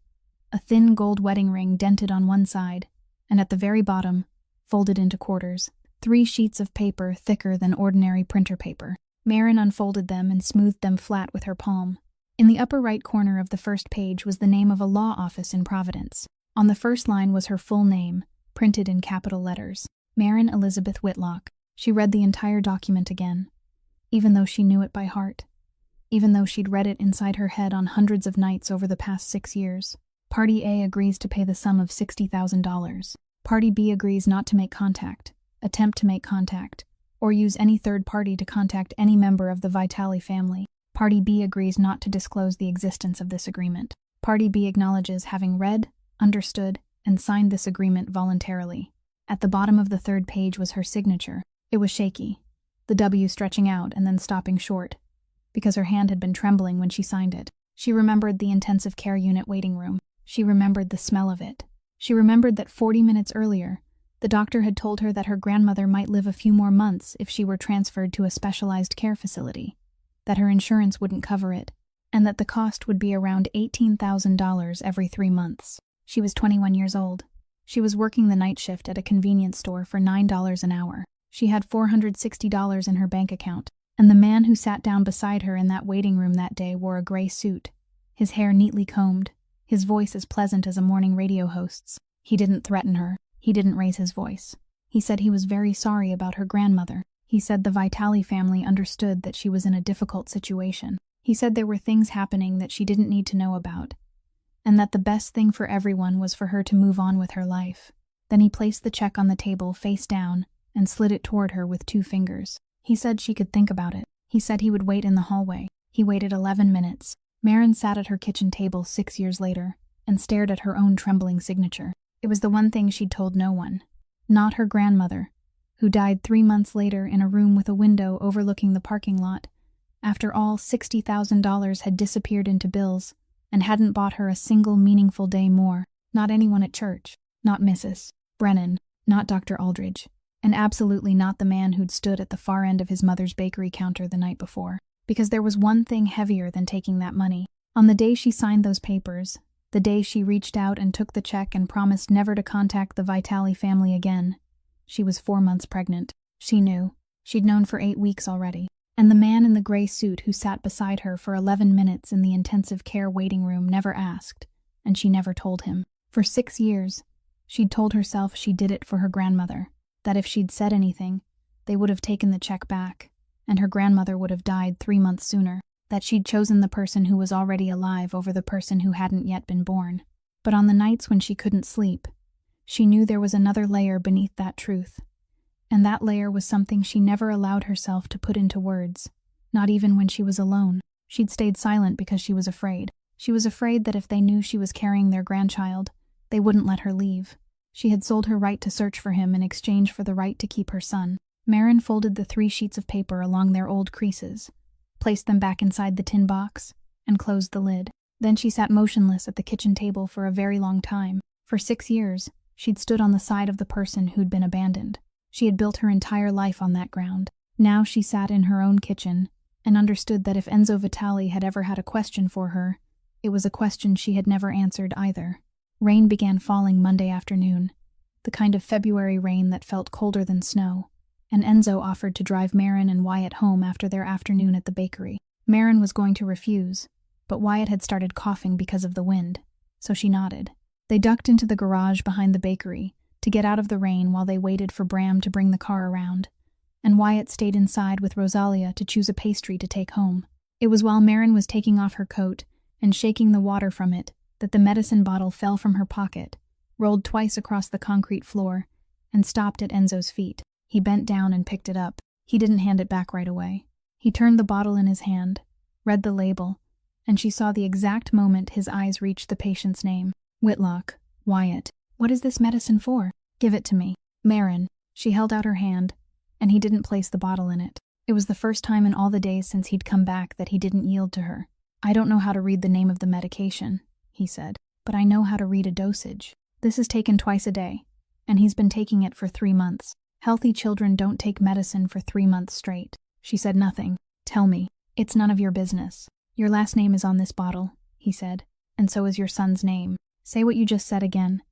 a thin gold wedding ring dented on one side, and at the very bottom, folded into quarters, 3 sheets of paper thicker than ordinary printer paper. Marin unfolded them and smoothed them flat with her palm. In the upper right corner of the first page was the name of a law office in Providence. On the first line was her full name, printed in capital letters. Marin Elizabeth Whitlock. She read the entire document again, even though she knew it by heart, even though she'd read it inside her head on hundreds of nights over the past 6 years. Party A agrees to pay the sum of $60,000. Party B agrees not to make contact, attempt to make contact, or use any third party to contact any member of the Vitali family. Party B agrees not to disclose the existence of this agreement. Party B acknowledges having read, understood, and signed this agreement voluntarily. At the bottom of the 3rd page was her signature. It was shaky, the W stretching out and then stopping short, because her hand had been trembling when she signed it. She remembered the intensive care unit waiting room. She remembered the smell of it. She remembered that 40 minutes earlier, the doctor had told her that her grandmother might live a few more months if she were transferred to a specialized care facility, that her insurance wouldn't cover it, and that the cost would be around $18,000 every 3 months. She was 21 years old. She was working the night shift at a convenience store for $9 an hour. She had $460 in her bank account, and the man who sat down beside her in that waiting room that day wore a gray suit, his hair neatly combed, his voice as pleasant as a morning radio host's. He didn't threaten her. He didn't raise his voice. He said he was very sorry about her grandmother. He said the Vitali family understood that she was in a difficult situation. He said there were things happening that she didn't need to know about, and that the best thing for everyone was for her to move on with her life. Then he placed the check on the table face down and slid it toward her with 2 fingers. He said she could think about it. He said he would wait in the hallway. He waited 11 minutes. Maren sat at her kitchen table 6 years later and stared at her own trembling signature. It was the one thing she'd told no one. Not her grandmother, who died 3 months later in a room with a window overlooking the parking lot, after all $60,000 had disappeared into bills and hadn't bought her a single meaningful day more. Not anyone at church. Not Mrs. Brennan. Not Dr. Aldridge. And absolutely not the man who'd stood at the far end of his mother's bakery counter the night before. Because there was one thing heavier than taking that money. On the day she signed those papers, the day she reached out and took the check and promised never to contact the Vitale family again, she was 4 months pregnant. She knew. She'd known for 8 weeks already. And the man in the gray suit who sat beside her for 11 minutes in the intensive care waiting room never asked, and she never told him. For 6 years, she'd told herself she did it for her grandmother, that if she'd said anything, they would have taken the check back, and her grandmother would have died 3 months sooner, that she'd chosen the person who was already alive over the person who hadn't yet been born. But on the nights when she couldn't sleep, she knew there was another layer beneath that truth. And that layer was something she never allowed herself to put into words, not even when she was alone. She'd stayed silent because she was afraid. She was afraid that if they knew she was carrying their grandchild, they wouldn't let her leave. She had sold her right to search for him in exchange for the right to keep her son. Maren folded the 3 sheets of paper along their old creases, placed them back inside the tin box, and closed the lid. Then she sat motionless at the kitchen table for a very long time. For 6 years, she'd stood on the side of the person who'd been abandoned. She had built her entire life on that ground. Now she sat in her own kitchen and understood that if Enzo Vitale had ever had a question for her, it was a question she had never answered either. Rain began falling Monday afternoon, the kind of February rain that felt colder than snow, and Enzo offered to drive Maren and Wyatt home after their afternoon at the bakery. Maren was going to refuse, but Wyatt had started coughing because of the wind, so she nodded. They ducked into the garage behind the bakery to get out of the rain while they waited for Bram to bring the car around, and Wyatt stayed inside with Rosalia to choose a pastry to take home. It was while Maren was taking off her coat and shaking the water from it that the medicine bottle fell from her pocket, rolled twice across the concrete floor, and stopped at Enzo's feet. He bent down and picked it up. He didn't hand it back right away. He turned the bottle in his hand, read the label, and she saw the exact moment his eyes reached the patient's name. Whitlock. Wyatt. What is this medicine for? Give it to me. Maren. She held out her hand, and he didn't place the bottle in it. It was the first time in all the days since he'd come back that he didn't yield to her. I don't know how to read the name of the medication, he said, but I know how to read a dosage. This is taken twice a day, and he's been taking it for 3 months. Healthy children don't take medicine for 3 months straight. She said nothing. Tell me. It's none of your business. Your last name is on this bottle, he said, and so is your son's name. Say what you just said again.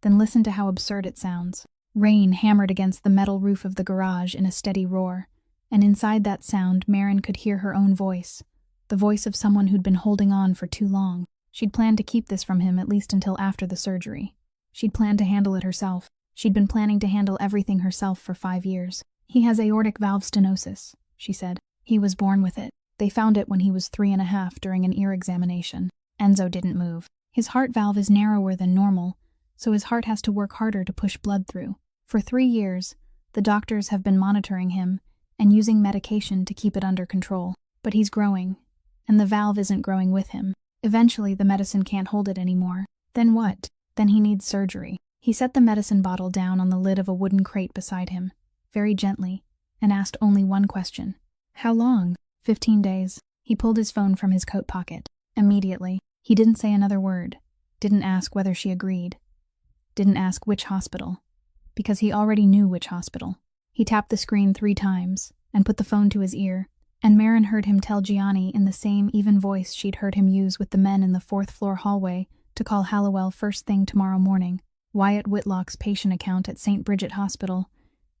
Then listen to how absurd it sounds. Rain hammered against the metal roof of the garage in a steady roar, and inside that sound Maren could hear her own voice, the voice of someone who'd been holding on for too long. She'd planned to keep this from him at least until after the surgery. She'd planned to handle it herself. She'd been planning to handle everything herself for 5 years. He has aortic valve stenosis, she said. He was born with it. They found it when he was 3.5 during an ear examination. Enzo didn't move. His heart valve is narrower than normal, so his heart has to work harder to push blood through. For 3 years, the doctors have been monitoring him and using medication to keep it under control. But he's growing, and the valve isn't growing with him. Eventually, the medicine can't hold it anymore. Then what? Then he needs surgery. He set the medicine bottle down on the lid of a wooden crate beside him, very gently, and asked only one question. How long? 15 days. He pulled his phone from his coat pocket. Immediately. He didn't say another word. Didn't ask whether she agreed. Didn't ask which hospital. Because he already knew which hospital. He tapped the screen 3 times, and put the phone to his ear, and Maren heard him tell Gianni in the same even voice she'd heard him use with the men in the 4th floor hallway to call Hallowell first thing tomorrow morning. Wyatt Whitlock's patient account at St. Bridget Hospital.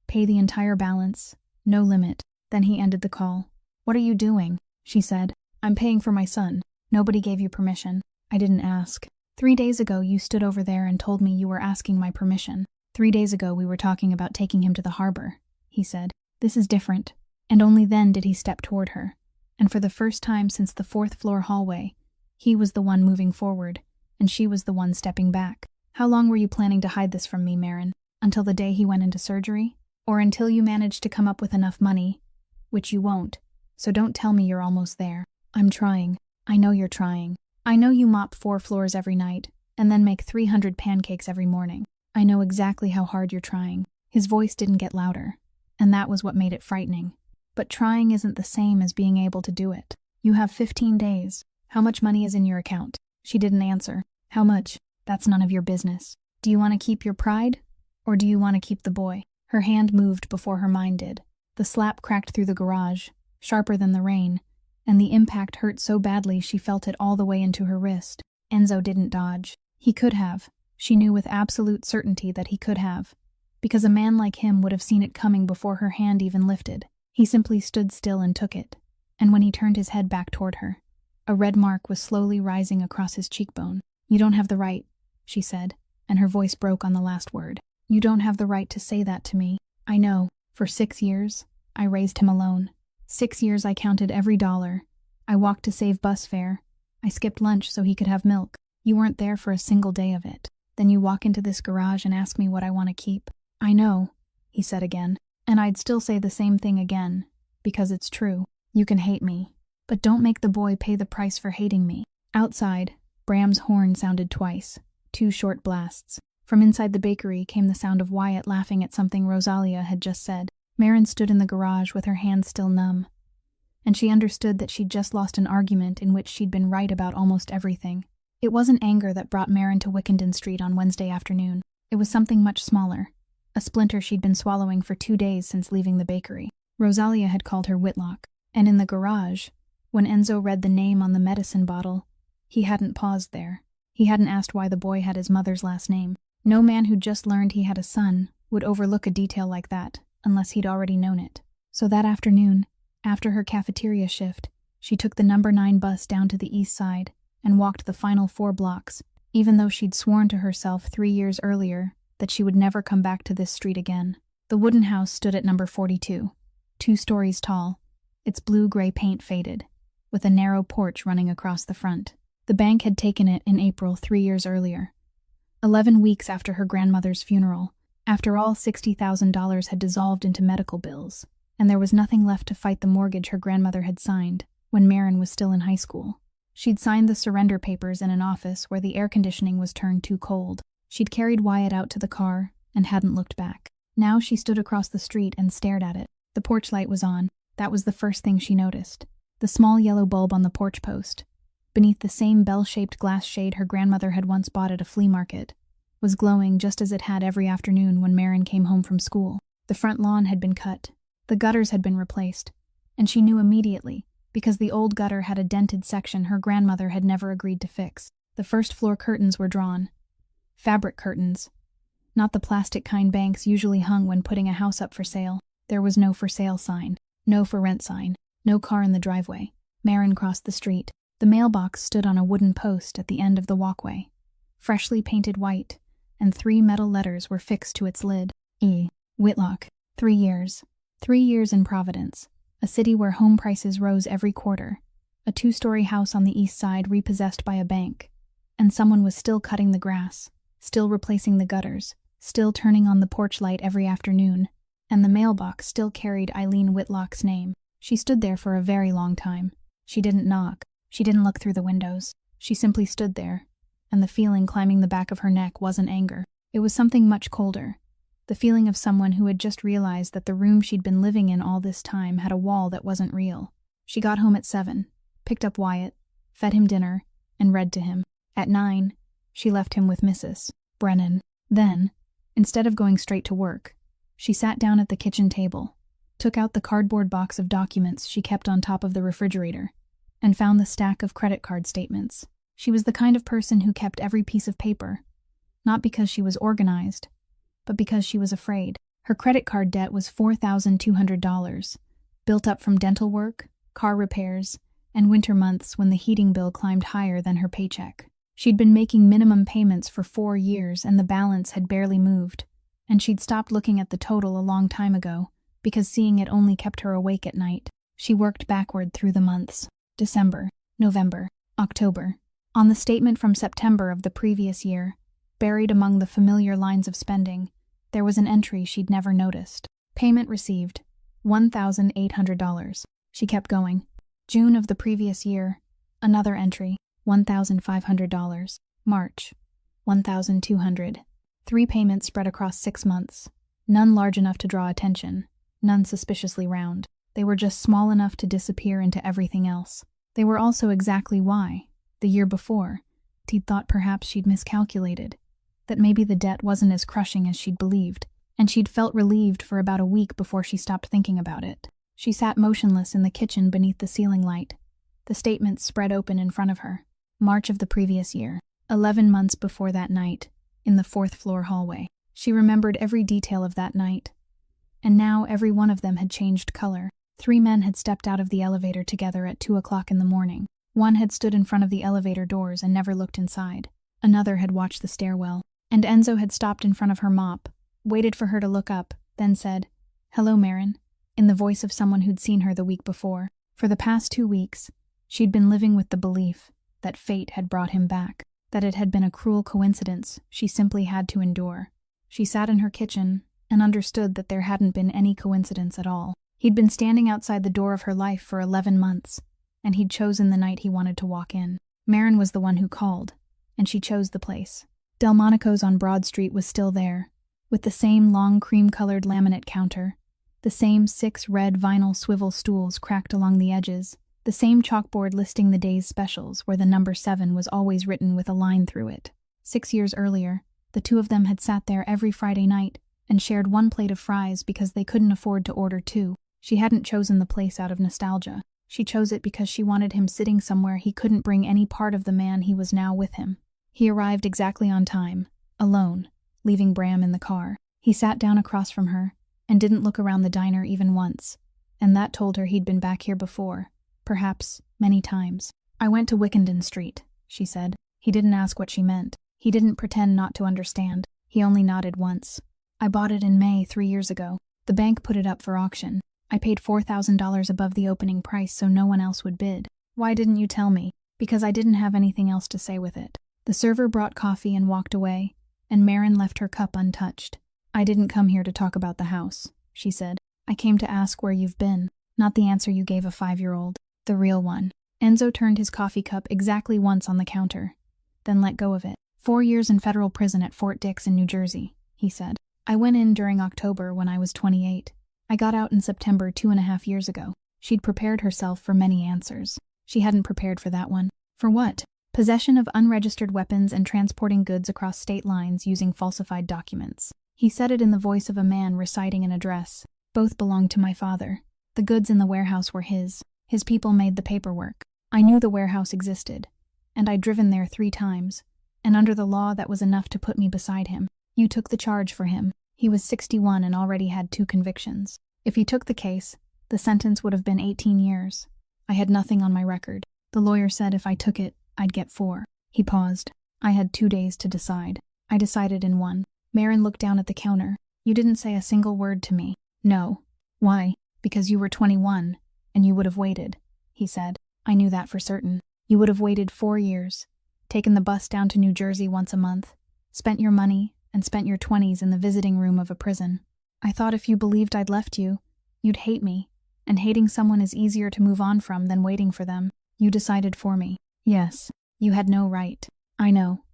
Pay the entire balance. No limit. Then he ended the call. What are you doing? She said. I'm paying for my son. Nobody gave you permission. I didn't ask. 3 days ago you stood over there and told me you were asking my permission. 3 days ago we were talking about taking him to the harbor, he said. This is different. And only then did he step toward her. And for the first time since the 4th floor hallway, he was the one moving forward, and she was the one stepping back. How long were you planning to hide this from me, Marin? Until the day he went into surgery? Or until you managed to come up with enough money? Which you won't, so don't tell me you're almost there. I'm trying. I know you're trying. I know you mop 4 floors every night, and then make 300 pancakes every morning. I know exactly how hard you're trying. His voice didn't get louder, and that was what made it frightening. But trying isn't the same as being able to do it. You have 15 days. How much money is in your account? She didn't answer. How much? That's none of your business. Do you want to keep your pride? Or do you want to keep the boy? Her hand moved before her mind did. The slap cracked through the garage, sharper than the rain, and the impact hurt so badly she felt it all the way into her wrist. Enzo didn't dodge. He could have. She knew with absolute certainty that he could have, because a man like him would have seen it coming before her hand even lifted. He simply stood still and took it, and when he turned his head back toward her, a red mark was slowly rising across his cheekbone. You don't have the right, she said, and her voice broke on the last word. You don't have the right to say that to me. I know. For 6 years, I raised him alone. 6 years I counted every dollar. I walked to save bus fare. I skipped lunch so he could have milk. You weren't there for a single day of it. Then you walk into this garage and ask me what I want to keep. I know, he said again, and I'd still say the same thing again, because it's true. You can hate me, but don't make the boy pay the price for hating me. Outside, Bram's horn sounded twice, 2 short blasts. From inside the bakery came the sound of Wyatt laughing at something Rosalia had just said. Marin stood in the garage with her hands still numb, and she understood that she'd just lost an argument in which she'd been right about almost everything. It wasn't anger that brought Marin to Wickenden Street on Wednesday afternoon. It was something much smaller, a splinter she'd been swallowing for 2 days since leaving the bakery. Rosalia had called her Whitlock, and in the garage, when Enzo read the name on the medicine bottle, he hadn't paused there. He hadn't asked why the boy had his mother's last name. No man who'd just learned he had a son would overlook a detail like that, unless he'd already known it. So that afternoon, after her cafeteria shift, she took the number 9 bus down to the east side and walked the final 4 blocks, even though she'd sworn to herself 3 years earlier that she would never come back to this street again. The wooden house stood at number 42, 2 stories tall, its blue-gray paint faded, with a narrow porch running across the front. The bank had taken it in April 3 years earlier, 11 weeks after her grandmother's funeral, after all $60,000 had dissolved into medical bills, and there was nothing left to fight the mortgage her grandmother had signed when Marin was still in high school. She'd signed the surrender papers in an office where the air conditioning was turned too cold. She'd carried Wyatt out to the car and hadn't looked back. Now she stood across the street and stared at it. The porch light was on. That was the first thing she noticed. The small yellow bulb on the porch post, beneath the same bell-shaped glass shade her grandmother had once bought at a flea market, was glowing just as it had every afternoon when Marin came home from school. The front lawn had been cut. The gutters had been replaced, and she knew immediately, because the old gutter had a dented section her grandmother had never agreed to fix. The first floor curtains were drawn. Fabric curtains. Not the plastic kind banks usually hung when putting a house up for sale. There was no for sale sign, no for rent sign, no car in the driveway. Marin crossed the street. The mailbox stood on a wooden post at the end of the walkway, freshly painted white, and 3 metal letters were fixed to its lid. E. Whitlock. 3 years. 3 years in Providence, a city where home prices rose every quarter, a 2-story house on the east side repossessed by a bank, and someone was still cutting the grass, still replacing the gutters, still turning on the porch light every afternoon, and the mailbox still carried Eileen Whitlock's name. She stood there for a very long time. She didn't knock. She didn't look through the windows. She simply stood there, and the feeling climbing the back of her neck wasn't anger. It was something much colder, the feeling of someone who had just realized that the room she'd been living in all this time had a wall that wasn't real. She got home at 7, picked up Wyatt, fed him dinner, and read to him. At 9, she left him with Mrs. Brennan. Then, instead of going straight to work, she sat down at the kitchen table, took out the cardboard box of documents she kept on top of the refrigerator, and found the stack of credit card statements. She was the kind of person who kept every piece of paper, not because she was organized, but because she was afraid. Her credit card debt was $4,200, built up from dental work, car repairs, and winter months when the heating bill climbed higher than her paycheck. She'd been making minimum payments for 4 years and the balance had barely moved, and she'd stopped looking at the total a long time ago because seeing it only kept her awake at night. She worked backward through the months. December, November, October. On the statement from September of the previous year, buried among the familiar lines of spending, there was an entry she'd never noticed. Payment received, $1,800. She kept going. June of the previous year, another entry, $1,500. March, $1,200. 3 payments spread across 6 months. None large enough to draw attention, none suspiciously round. They were just small enough to disappear into everything else. They were also exactly why, the year before, he'd thought perhaps she'd miscalculated, that maybe the debt wasn't as crushing as she'd believed, and she'd felt relieved for about a week before she stopped thinking about it. She sat motionless in the kitchen beneath the ceiling light, the statements spread open in front of her. March of the previous year, 11 months before that night, in the 4th floor hallway. She remembered every detail of that night, and now every one of them had changed color. 3 men had stepped out of the elevator together at 2 o'clock in the morning. One had stood in front of the elevator doors and never looked inside. Another had watched the stairwell. And Enzo had stopped in front of her mop, waited for her to look up, then said, "Hello, Marin," in the voice of someone who'd seen her the week before. For the past 2 weeks, she'd been living with the belief that fate had brought him back, that it had been a cruel coincidence she simply had to endure. She sat in her kitchen and understood that there hadn't been any coincidence at all. He'd been standing outside the door of her life for 11 months, and he'd chosen the night he wanted to walk in. Marin was the one who called, and she chose the place. Delmonico's on Broad Street was still there, with the same long cream-colored laminate counter, the same 6 red vinyl swivel stools cracked along the edges, the same chalkboard listing the day's specials where the number 7 was always written with a line through it. 6 years earlier, the two of them had sat there every Friday night and shared 1 plate of fries because they couldn't afford to order 2. She hadn't chosen the place out of nostalgia. She chose it because she wanted him sitting somewhere he couldn't bring any part of the man he was now with him. He arrived exactly on time, alone, leaving Bram in the car. He sat down across from her and didn't look around the diner even once, and that told her he'd been back here before, perhaps many times. "I went to Wickenden Street," she said. He didn't ask what she meant. He didn't pretend not to understand. He only nodded once. "I bought it in May 3 years ago. The bank put it up for auction. I paid $4,000 above the opening price so no one else would bid. Why didn't you tell me? Because I didn't have anything else to say with it." The server brought coffee and walked away, and Marin left her cup untouched. "I didn't come here to talk about the house," she said. "I came to ask where you've been, not the answer you gave a 5-year-old, the real one." Enzo turned his coffee cup exactly once on the counter, then let go of it. 4 years in federal prison at Fort Dix in New Jersey, he said. "I went in during October when I was 28. I got out in September 2.5 years ago." She'd prepared herself for many answers. She hadn't prepared for that one. For what? Possession of unregistered weapons and transporting goods across state lines using falsified documents. He said it in the voice of a man reciting an address. "Both belonged to my father. The goods in the warehouse were his. His people made the paperwork. I knew the warehouse existed, and I'd driven there 3 times, and under the law that was enough to put me beside him. You took the charge for him. He was 61 and already had 2 convictions. If he took the case, the sentence would have been 18 years. I had nothing on my record. The lawyer said if I took it, I'd get 4. He paused. I had 2 days to decide. I decided in 1. Marin looked down at the counter. "You didn't say a single word to me." "No." "Why?" "Because you were 21, and you would have waited," he said. "I knew that for certain. You would have waited 4 years, taken the bus down to New Jersey once a month, spent your money, and spent your 20s in the visiting room of a prison. I thought if you believed I'd left you, you'd hate me, and hating someone is easier to move on from than waiting for them. You decided for me." "Yes, you had no right." "I know,"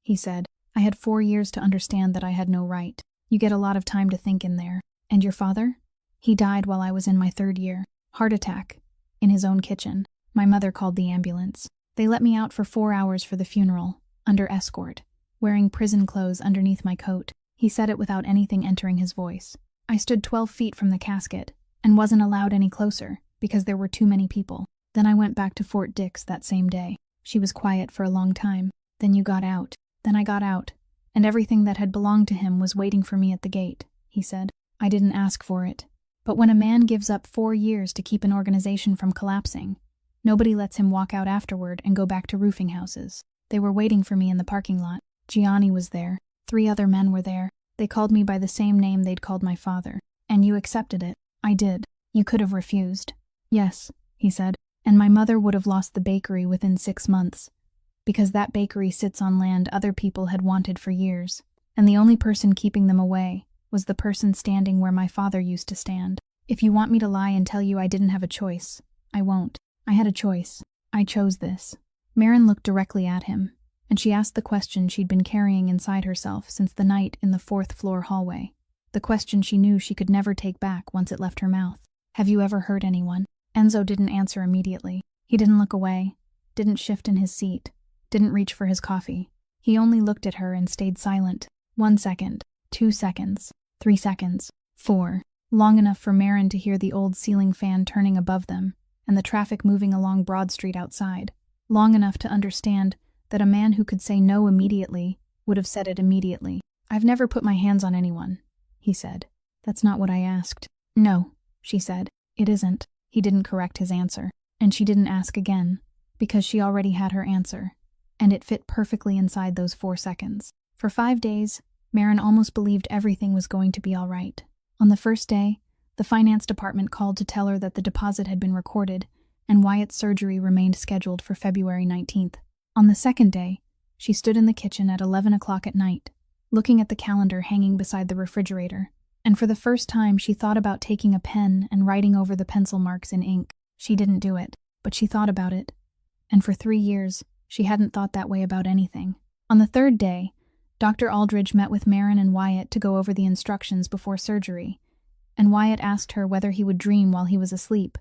he said. "I had 4 years to understand that I had no right. You get a lot of time to think in there. And your father?" "He died while I was in my 3rd year. Heart attack. In his own kitchen. My mother called the ambulance. They let me out for 4 hours for the funeral, under escort, wearing prison clothes underneath my coat." He said it without anything entering his voice. "I stood 12 feet from the casket, and wasn't allowed any closer, because there were too many people. Then I went back to Fort Dix that same day." She was quiet for a long time. "Then you got out." "Then I got out, and everything that had belonged to him was waiting for me at the gate," he said. "I didn't ask for it. But when a man gives up 4 years to keep an organization from collapsing, nobody lets him walk out afterward and go back to roofing houses. They were waiting for me in the parking lot. Gianni was there. 3 other men were there. They called me by the same name they'd called my father. And you accepted it." "I did. You could have refused." "Yes," he said. "And my mother would have lost the bakery within 6 months. because that bakery sits on land other people had wanted for years, and the only person keeping them away was the person standing where my father used to stand. If you want me to lie and tell you I didn't have a choice, I won't. I had a choice. I chose this." Marin looked directly at him, and she asked the question she'd been carrying inside herself since the night in the 4th-floor hallway. The question she knew she could never take back once it left her mouth. "Have you ever hurt anyone?" Enzo didn't answer immediately. He didn't look away, didn't shift in his seat, didn't reach for his coffee. He only looked at her and stayed silent. 1 second, 2 seconds, 3 seconds, 4. Long enough for Marin to hear the old ceiling fan turning above them and the traffic moving along Broad Street outside. Long enough to understand that a man who could say no immediately would have said it immediately. "I've never put my hands on anyone," he said. "That's not what I asked." "No," she said. "It isn't." He didn't correct his answer, and she didn't ask again, because she already had her answer, and it fit perfectly inside those 4 seconds. For 5 days, Marin almost believed everything was going to be all right. On the first day, the finance department called to tell her that the deposit had been recorded and Wyatt's surgery remained scheduled for February 19th. On the second day, she stood in the kitchen at 11 o'clock at night, looking at the calendar hanging beside the refrigerator, and for the first time she thought about taking a pen and writing over the pencil marks in ink. She didn't do it, but she thought about it, and for 3 years, she hadn't thought that way about anything. On the third day, Dr. Aldridge met with Marin and Wyatt to go over the instructions before surgery, and Wyatt asked her whether he would dream while he was asleep,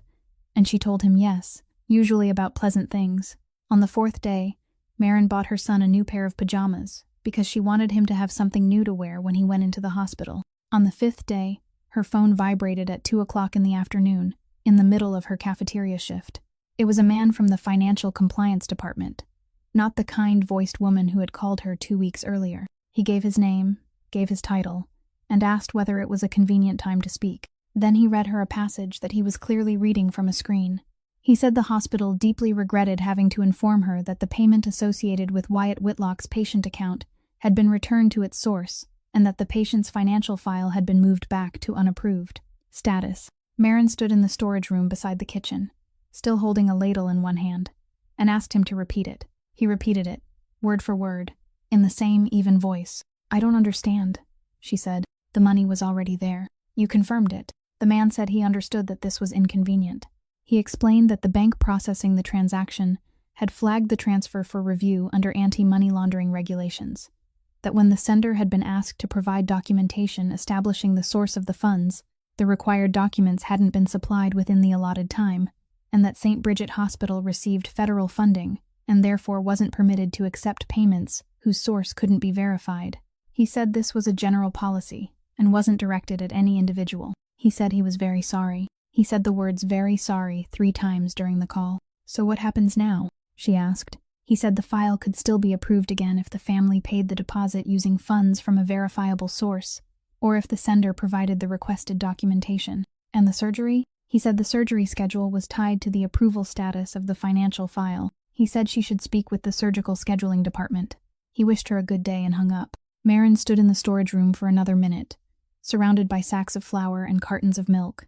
and she told him yes, usually about pleasant things. On the 4th day, Marin bought her son a new pair of pajamas because she wanted him to have something new to wear when he went into the hospital. On the 5th day, her phone vibrated at 2 o'clock in the afternoon, in the middle of her cafeteria shift. It was a man from the financial compliance department, not the kind-voiced woman who had called her 2 weeks earlier. He gave his name, gave his title, and asked whether it was a convenient time to speak. Then he read her a passage that he was clearly reading from a screen. He said the hospital deeply regretted having to inform her that the payment associated with Wyatt Whitlock's patient account had been returned to its source, and that the patient's financial file had been moved back to unapproved status. Marin stood in the storage room beside the kitchen, still holding a ladle in one hand, and asked him to repeat it. He repeated it, word for word, in the same even voice. "I don't understand," she said. "The money was already there. You confirmed it." The man said he understood that this was inconvenient. He explained that the bank processing the transaction had flagged the transfer for review under anti-money laundering regulations, that when the sender had been asked to provide documentation establishing the source of the funds, the required documents hadn't been supplied within the allotted time, and that St. Bridget Hospital received federal funding and therefore wasn't permitted to accept payments whose source couldn't be verified. He said this was a general policy and wasn't directed at any individual. He said he was very sorry. He said the words "very sorry" 3 times during the call. "So what happens now?" she asked. He said the file could still be approved again if the family paid the deposit using funds from a verifiable source, or if the sender provided the requested documentation. And the surgery? He said the surgery schedule was tied to the approval status of the financial file. He said she should speak with the surgical scheduling department. He wished her a good day and hung up. Marin stood in the storage room for another minute, surrounded by sacks of flour and cartons of milk,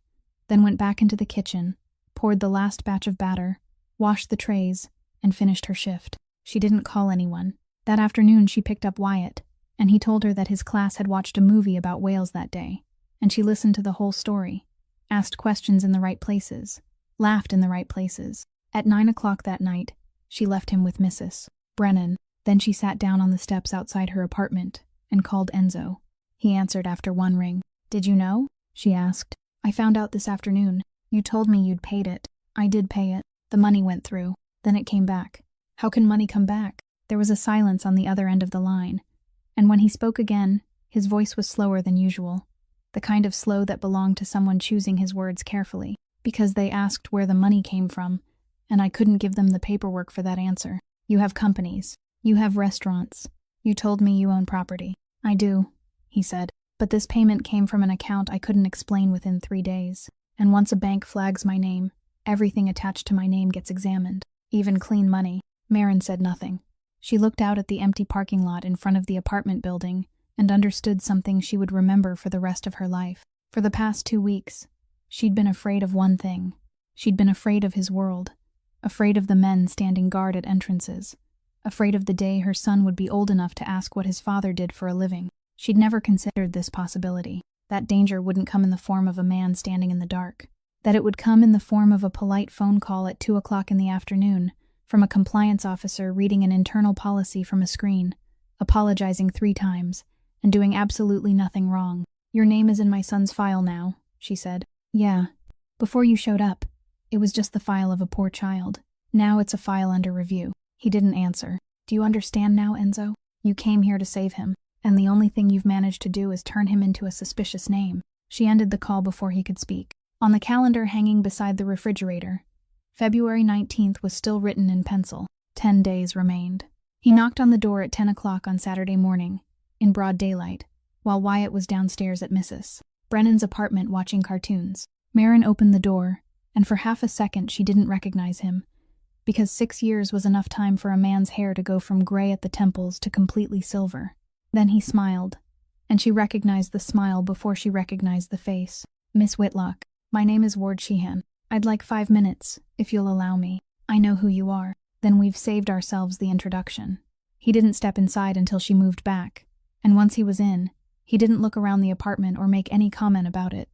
then went back into the kitchen, poured the last batch of batter, washed the trays, and finished her shift. She didn't call anyone. That afternoon she picked up Wyatt, and he told her that his class had watched a movie about whales that day, and she listened to the whole story, asked questions in the right places, laughed in the right places. At 9 o'clock that night, she left him with Mrs. Brennan. Then she sat down on the steps outside her apartment and called Enzo. He answered after 1 ring. "Did you know?" she asked. "I found out this afternoon. You told me you'd paid it." "I did pay it. The money went through. Then it came back." "How can money come back?" There was a silence on the other end of the line, and when he spoke again, his voice was slower than usual, the kind of slow that belonged to someone choosing his words carefully. "Because they asked where the money came from, and I couldn't give them the paperwork for that answer. You have companies. You have restaurants. You told me you own property." "I do," he said. "But this payment came from an account I couldn't explain within 3 days. And once a bank flags my name, everything attached to my name gets examined. Even clean money." Marin said nothing. She looked out at the empty parking lot in front of the apartment building and understood something she would remember for the rest of her life. For the past 2 weeks, she'd been afraid of one thing. She'd been afraid of his world, afraid of the men standing guard at entrances, afraid of the day her son would be old enough to ask what his father did for a living. She'd never considered this possibility, that danger wouldn't come in the form of a man standing in the dark, that it would come in the form of a polite phone call at 2 o'clock in the afternoon from a compliance officer reading an internal policy from a screen, apologizing 3 times, and doing absolutely nothing wrong. "Your name is in my son's file now," she said. "Yeah. Before you showed up, it was just the file of a poor child. Now it's a file under review." He didn't answer. "Do you understand now, Enzo? You came here to save him, and the only thing you've managed to do is turn him into a suspicious name." She ended the call before he could speak. On the calendar hanging beside the refrigerator, February 19th was still written in pencil. 10 days remained. He knocked on the door at 10 o'clock on Saturday morning, in broad daylight, while Wyatt was downstairs at Mrs. Brennan's apartment watching cartoons. Marin opened the door, and for half a second she didn't recognize him, because 6 years was enough time for a man's hair to go from gray at the temples to completely silver. Then he smiled, and she recognized the smile before she recognized the face. "Miss Whitlock, my name is Ward Sheehan. I'd like 5 minutes, if you'll allow me. I know who you are." Then we've saved ourselves the introduction. He didn't step inside until she moved back, and once he was in, he didn't look around the apartment or make any comment about it,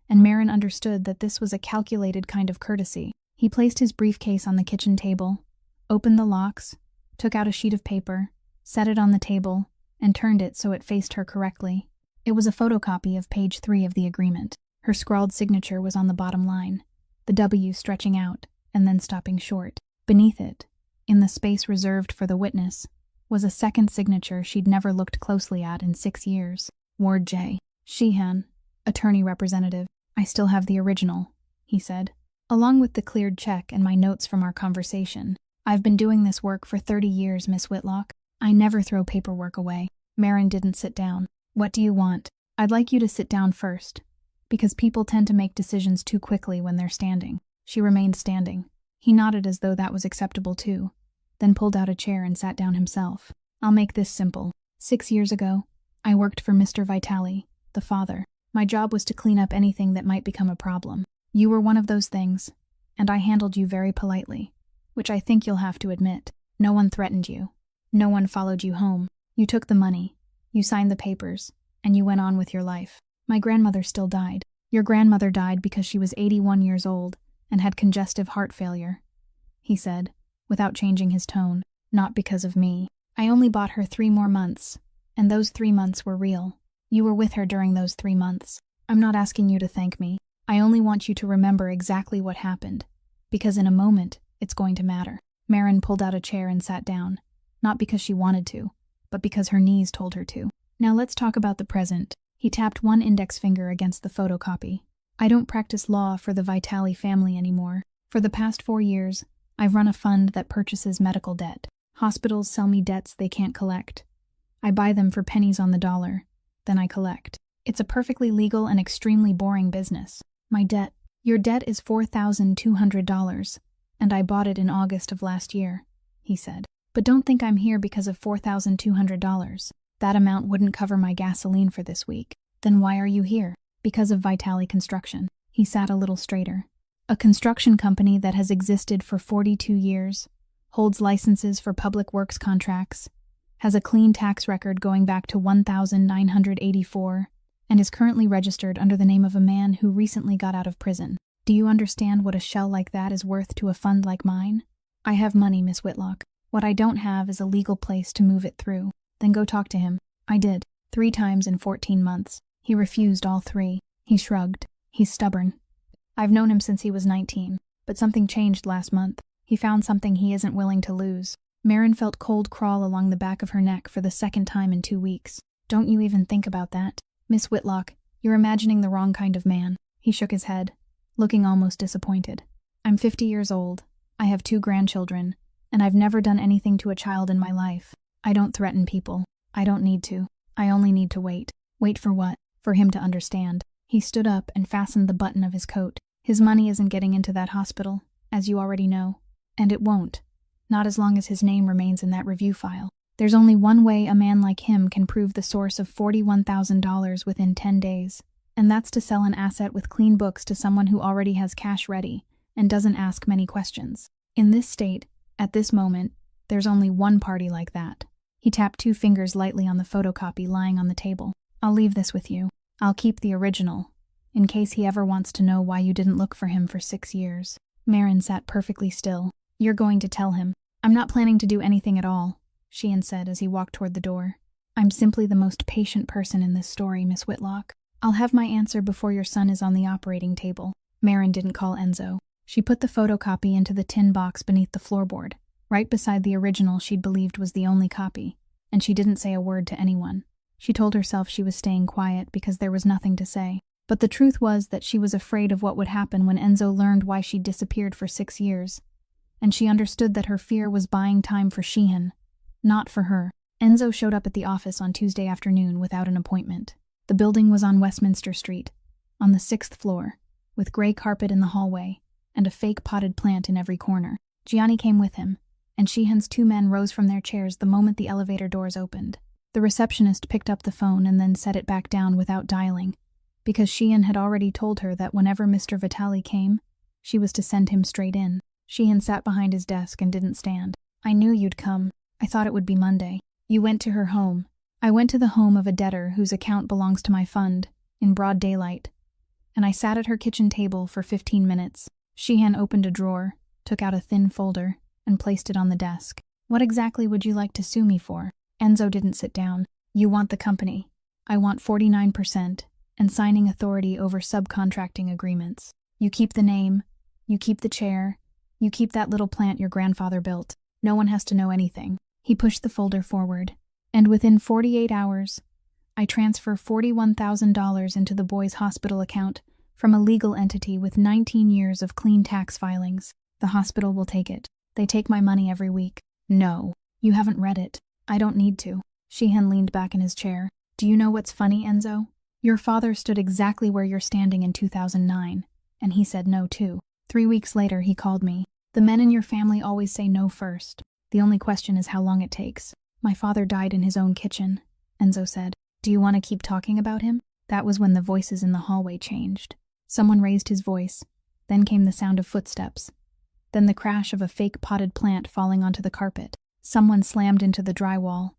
and Marin understood that this was a calculated kind of courtesy. He placed his briefcase on the kitchen table, opened the locks, took out a sheet of paper, set it on the table, and turned it so it faced her correctly. It was a photocopy of page 3 of the agreement. Her scrawled signature was on the bottom line, the W stretching out and then stopping short. Beneath it, in the space reserved for the witness, was a second signature she'd never looked closely at in 6 years. Ward J. Sheehan, attorney representative. "I still have the original," he said, "along with the cleared check and my notes from our conversation. I've been doing this work for 30 years, Miss Whitlock. I never throw paperwork away." Marin didn't sit down. "What do you want?" "I'd like you to sit down first, because people tend to make decisions too quickly when they're standing." She remained standing. He nodded as though that was acceptable too, then pulled out a chair and sat down himself. "I'll make this simple. 6 years ago, I worked for Mr. Vitale, the father. My job was to clean up anything that might become a problem. You were one of those things, and I handled you very politely, which I think you'll have to admit. No one threatened you. No one followed you home. You took the money, you signed the papers, and you went on with your life. My grandmother still died. Your grandmother died because she was 81 years old and had congestive heart failure," he said, without changing his tone. "Not because of me. I only bought her 3 more months, and those 3 months were real. You were with her during those 3 months. I'm not asking you to thank me. I only want you to remember exactly what happened, because in a moment, it's going to matter." Marin pulled out a chair and sat down, not because she wanted to, but because her knees told her to. "Now let's talk about the present." He tapped one index finger against the photocopy. "I don't practice law for the Vitale family anymore. For the past 4 years, I've run a fund that purchases medical debt. Hospitals sell me debts they can't collect. I buy them for pennies on the dollar, then I collect. It's a perfectly legal and extremely boring business. Your debt is $4,200, and I bought it in August of last year," he said. "But don't think I'm here because of $4,200. That amount wouldn't cover my gasoline for this week." "Then why are you here?" "Because of Vitale Construction." He sat a little straighter. "A construction company that has existed for 42 years, holds licenses for public works contracts, has a clean tax record going back to 1984, and is currently registered under the name of a man who recently got out of prison. Do you understand what a shell like that is worth to a fund like mine? I have money, Miss Whitlock. What I don't have is a legal place to move it through." "Then go talk to him." "I did. 3 times in 14 months. He refused all 3. He shrugged. He's stubborn. I've known him since he was 19, but something changed last month. He found something he isn't willing to lose." Marin felt cold crawl along the back of her neck for the 2nd time in 2 weeks. "Don't you even think about that. Miss Whitlock, you're imagining the wrong kind of man." He shook his head, looking almost disappointed. "I'm 50 years old. I have 2 grandchildren, and I've never done anything to a child in my life. I don't threaten people. I don't need to. I only need to wait." "Wait for what?" "For him to understand." He stood up and fastened the button of his coat. "His money isn't getting into that hospital, as you already know. And it won't. Not as long as his name remains in that review file. There's only one way a man like him can prove the source of $41,000 within 10 days, and that's to sell an asset with clean books to someone who already has cash ready and doesn't ask many questions. In this state, at this moment, There's only one party like that. He tapped 2 fingers lightly on the photocopy lying on the table. I'll leave this with you. I'll keep the original, in case he ever wants to know why you didn't look for him for 6 years. Maren sat perfectly still. You're going to tell him. I'm not planning to do anything at all, Sheehan said as he walked toward the door. I'm simply the most patient person in this story, Miss Whitlock. I'll have my answer before your son is on the operating table. Maren didn't call Enzo. She put the photocopy into the tin box beneath the floorboard, right beside the original she'd believed was the only copy, and she didn't say a word to anyone. She told herself she was staying quiet because there was nothing to say. But the truth was that she was afraid of what would happen when Enzo learned why she'd disappeared for 6 years. And she understood that her fear was buying time for Sheehan, not for her. Enzo showed up at the office on Tuesday afternoon without an appointment. The building was on Westminster Street, on the 6th floor, with gray carpet in the hallway and a fake potted plant in every corner. Gianni came with him, and Sheehan's 2 men rose from their chairs the moment the elevator doors opened. The receptionist picked up the phone and then set it back down without dialing, because Sheehan had already told her that whenever Mr. Vitali came, she was to send him straight in. Sheehan sat behind his desk and didn't stand. I knew you'd come. I thought it would be Monday. You went to her home. I went to the home of a debtor whose account belongs to my fund, in broad daylight, and I sat at her kitchen table for 15 minutes. Sheehan opened a drawer, took out a thin folder, and placed it on the desk. What exactly would you like to sue me for? Enzo didn't sit down. You want the company. I want 49%, and signing authority over subcontracting agreements. You keep the name, you keep the chair, you keep that little plant your grandfather built. No one has to know anything. He pushed the folder forward, and within 48 hours, I transfer $41,000 into the boy's hospital account from a legal entity with 19 years of clean tax filings. The hospital will take it. They take my money every week. No, you haven't read it. I don't need to. Sheehan leaned back in his chair. Do you know what's funny, Enzo? Your father stood exactly where you're standing in 2009, and he said no too. 3 weeks later, he called me. The men in your family always say no first. The only question is how long it takes. My father died in his own kitchen, Enzo said. Do you want to keep talking about him? That was when the voices in the hallway changed. Someone raised his voice. Then came the sound of footsteps. Then the crash of a fake potted plant falling onto the carpet. Someone slammed into the drywall.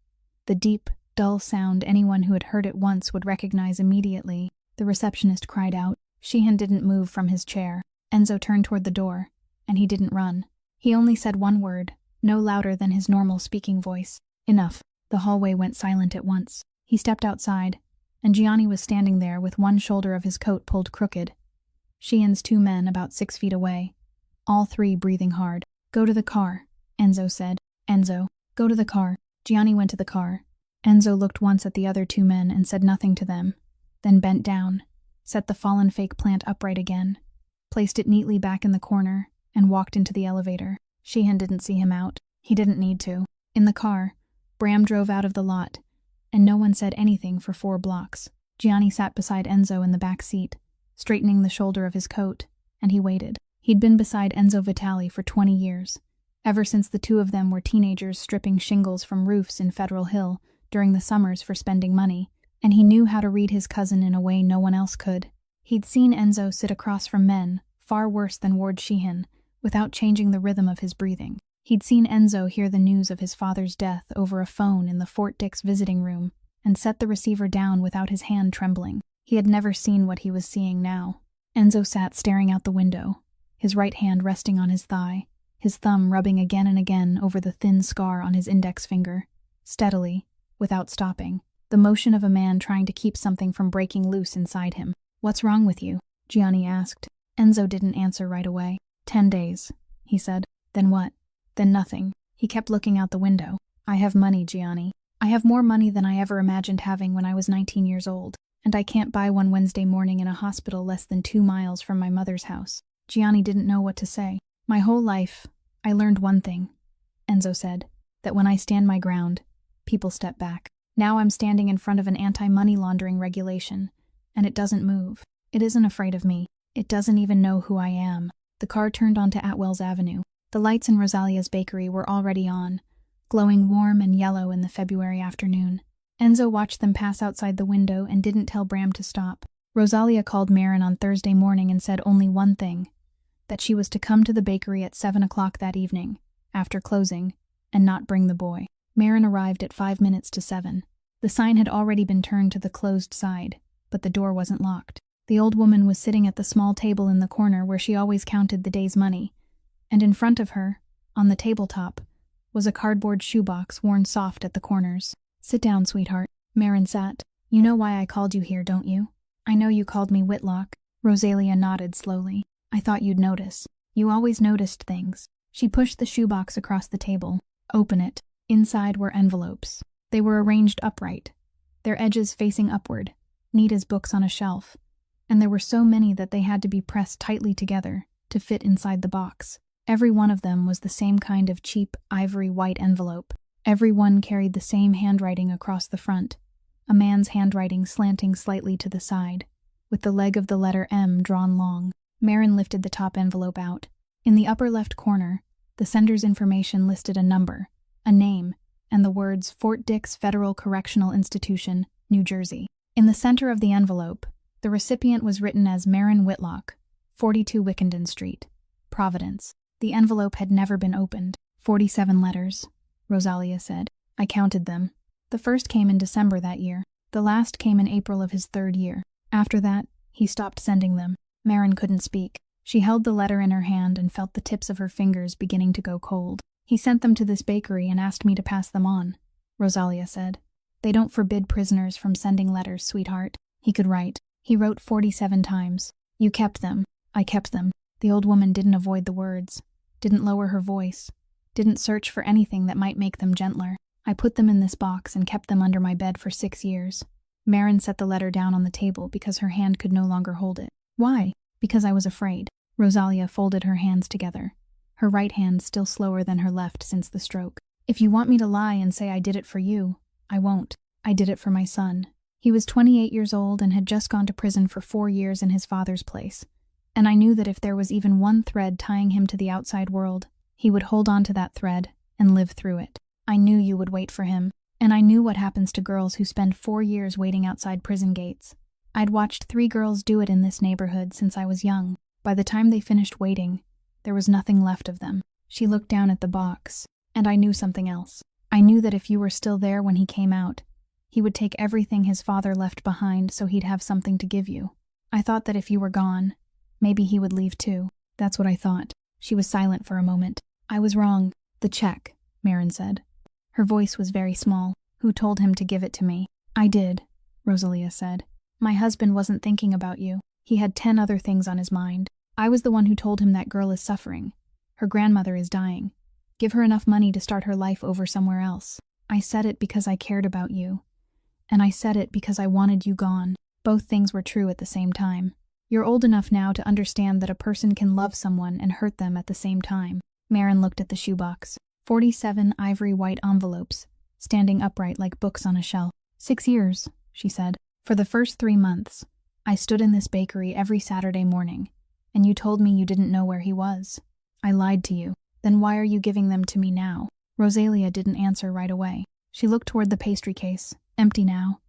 The deep, dull sound anyone who had heard it once would recognize immediately. The receptionist cried out. Sheehan didn't move from his chair. Enzo turned toward the door, and he didn't run. He only said one word, no louder than his normal speaking voice. Enough. The hallway went silent at once. He stepped outside, and Gianni was standing there with one shoulder of his coat pulled crooked. Sheehan's 2 men about 6 feet away, all 3 breathing hard. Go to the car, Enzo said. Enzo, go to the car. Gianni went to the car. Enzo looked once at the other 2 men and said nothing to them, then bent down, set the fallen fake plant upright again, placed it neatly back in the corner, and walked into the elevator. Sheehan didn't see him out. He didn't need to. In the car, Bram drove out of the lot, and no one said anything for 4 blocks. Gianni sat beside Enzo in the back seat, straightening the shoulder of his coat, and he waited. He'd been beside Enzo Vitali for 20 years, ever since the 2 of them were teenagers stripping shingles from roofs in Federal Hill during the summers for spending money, and he knew how to read his cousin in a way no one else could. He'd seen Enzo sit across from men, far worse than Ward Sheehan, without changing the rhythm of his breathing. He'd seen Enzo hear the news of his father's death over a phone in the Fort Dix visiting room and set the receiver down without his hand trembling. He had never seen what he was seeing now. Enzo sat staring out the window, his right hand resting on his thigh, his thumb rubbing again and again over the thin scar on his index finger, steadily, without stopping, the motion of a man trying to keep something from breaking loose inside him. What's wrong with you? Gianni asked. Enzo didn't answer right away. 10 days, he said. Then what? Then nothing. He kept looking out the window. I have money, Gianni. I have more money than I ever imagined having when I was 19 years old, and I can't buy one Wednesday morning in a hospital less than 2 miles from my mother's house. Gianni didn't know what to say. My whole life, I learned one thing, Enzo said, that when I stand my ground, people step back. Now I'm standing in front of an anti-money laundering regulation, and it doesn't move. It isn't afraid of me. It doesn't even know who I am. The car turned onto Atwell's Avenue. The lights in Rosalia's bakery were already on, glowing warm and yellow in the February afternoon. Enzo watched them pass outside the window and didn't tell Bram to stop. Rosalia called Maren on Thursday morning and said only one thing, that she was to come to the bakery at 7 o'clock that evening, after closing, and not bring the boy. Marin arrived at 5 minutes to 7. The sign had already been turned to the closed side, but the door wasn't locked. The old woman was sitting at the small table in the corner where she always counted the day's money, and in front of her, on the tabletop, was a cardboard shoebox worn soft at the corners. "Sit down, sweetheart." Marin sat. "You know why I called you here, don't you?" "I know you called me Whitlock." Rosalia nodded slowly. "I thought you'd notice. You always noticed things." She pushed the shoebox across the table. "Open it." Inside were envelopes. They were arranged upright, their edges facing upward, neat as books on a shelf, and there were so many that they had to be pressed tightly together to fit inside the box. Every one of them was the same kind of cheap, ivory white envelope. Every one carried the same handwriting across the front, a man's handwriting slanting slightly to the side, with the leg of the letter M drawn long. Marin lifted the top envelope out. In the upper left corner, the sender's information listed a number, a name, and the words Fort Dix Federal Correctional Institution, New Jersey. In the center of the envelope, the recipient was written as Marin Whitlock, 42 Wickenden Street, Providence. The envelope had never been opened. 47 letters, Rosalia said. "I counted them. The first came in December that year. The last came in April of his 3rd year. After that, he stopped sending them." Marin couldn't speak. She held the letter in her hand and felt the tips of her fingers beginning to go cold. "He sent them to this bakery and asked me to pass them on," Rosalia said. "They don't forbid prisoners from sending letters, sweetheart." He could write. He wrote 47 times. "You kept them. I kept them." The old woman didn't avoid the words, didn't lower her voice, didn't search for anything that might make them gentler. "I put them in this box and kept them under my bed for 6 years. Marin set the letter down on the table because her hand could no longer hold it. "Why?" "Because I was afraid." Rosalia folded her hands together, her right hand still slower than her left since the stroke. "If you want me to lie and say I did it for you, I won't. I did it for my son. He was 28 years old and had just gone to prison for 4 years in his father's place. And I knew that if there was even one thread tying him to the outside world, he would hold on to that thread and live through it. I knew you would wait for him, and I knew what happens to girls who spend 4 years waiting outside prison gates. I'd watched 3 girls do it in this neighborhood since I was young. By the time they finished waiting, there was nothing left of them." She looked down at the box, "And I knew something else. I knew that if you were still there when he came out, he would take everything his father left behind so he'd have something to give you. I thought that if you were gone, maybe he would leave too. That's what I thought." She was silent for a moment. "I was wrong." "The check," Marin said. Her voice was very small. "Who told him to give it to me?" "I did," Rosalia said. "My husband wasn't thinking about you. He had 10 other things on his mind. I was the one who told him that girl is suffering. Her grandmother is dying. Give her enough money to start her life over somewhere else. I said it because I cared about you. And I said it because I wanted you gone." Both things were true at the same time. "You're old enough now to understand that a person can love someone and hurt them at the same time." Marin looked at the shoebox. 47 ivory white envelopes, standing upright like books on a shelf. 6 years, she said. "For the first 3 months, I stood in this bakery every Saturday morning, and you told me you didn't know where he was. I lied to you. Then why are you giving them to me now?" Rosalia didn't answer right away. She looked toward the pastry case, empty now,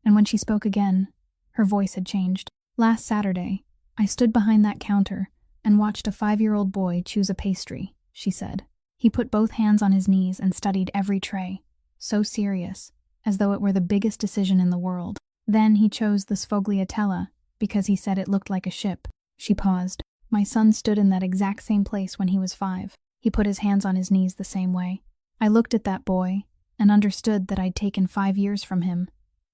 and when she spoke again, her voice had changed. "Last Saturday, I stood behind that counter and watched a 5-year-old boy choose a pastry," she said. "He put both hands on his knees and studied every tray, so serious, as though it were the biggest decision in the world. Then he chose the sfogliatella because he said it looked like a ship." She paused. "My son stood in that exact same place when he was 5. He put his hands on his knees the same way. I looked at that boy and understood that I'd taken 5 years from him,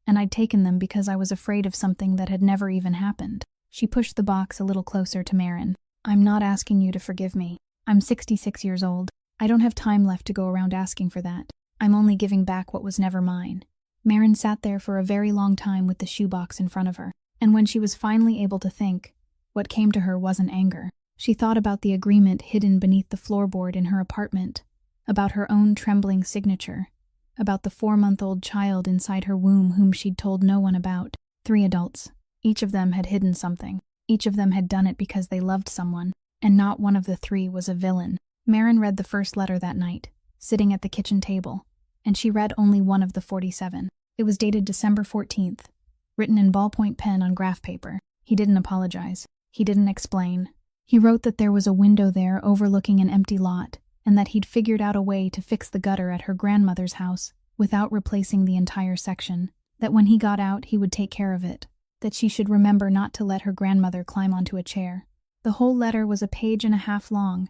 and I'd taken them because I was afraid of something that had never even happened." She pushed the box a little closer to Marin. "I'm not asking you to forgive me. I'm 66 years old. I don't have time left to go around asking for that. I'm only giving back what was never mine." Marin sat there for a very long time with the shoebox in front of her, and when she was finally able to think, what came to her wasn't anger. She thought about the agreement hidden beneath the floorboard in her apartment, about her own trembling signature, about the 4-month-old child inside her womb whom she'd told no one about. 3 adults. Each of them had hidden something. Each of them had done it because they loved someone, and not one of the 3 was a villain. Marin read the first letter that night, sitting at the kitchen table, and she read only one of the 47. It was dated December 14th, written in ballpoint pen on graph paper. He didn't apologize. He didn't explain. He wrote that there was a window there overlooking an empty lot, and that he'd figured out a way to fix the gutter at her grandmother's house without replacing the entire section, that when he got out he would take care of it, that she should remember not to let her grandmother climb onto a chair. The whole letter was a page and a half long,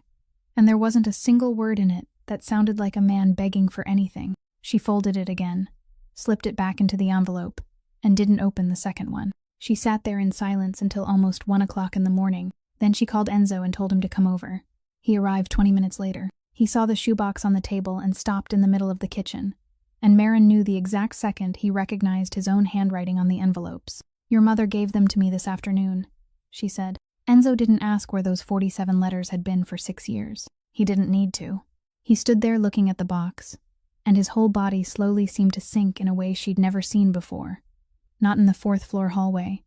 and there wasn't a single word in it that sounded like a man begging for anything. She folded it again, slipped it back into the envelope, and didn't open the second one. She sat there in silence until almost 1 o'clock in the morning. Then she called Enzo and told him to come over. He arrived 20 minutes later. He saw the shoebox on the table and stopped in the middle of the kitchen, and Maren knew the exact second he recognized his own handwriting on the envelopes. "Your mother gave them to me this afternoon," she said. Enzo didn't ask where those 47 letters had been for 6 years. He didn't need to. He stood there looking at the box, and his whole body slowly seemed to sink in a way she'd never seen before. Not in the 4th floor hallway.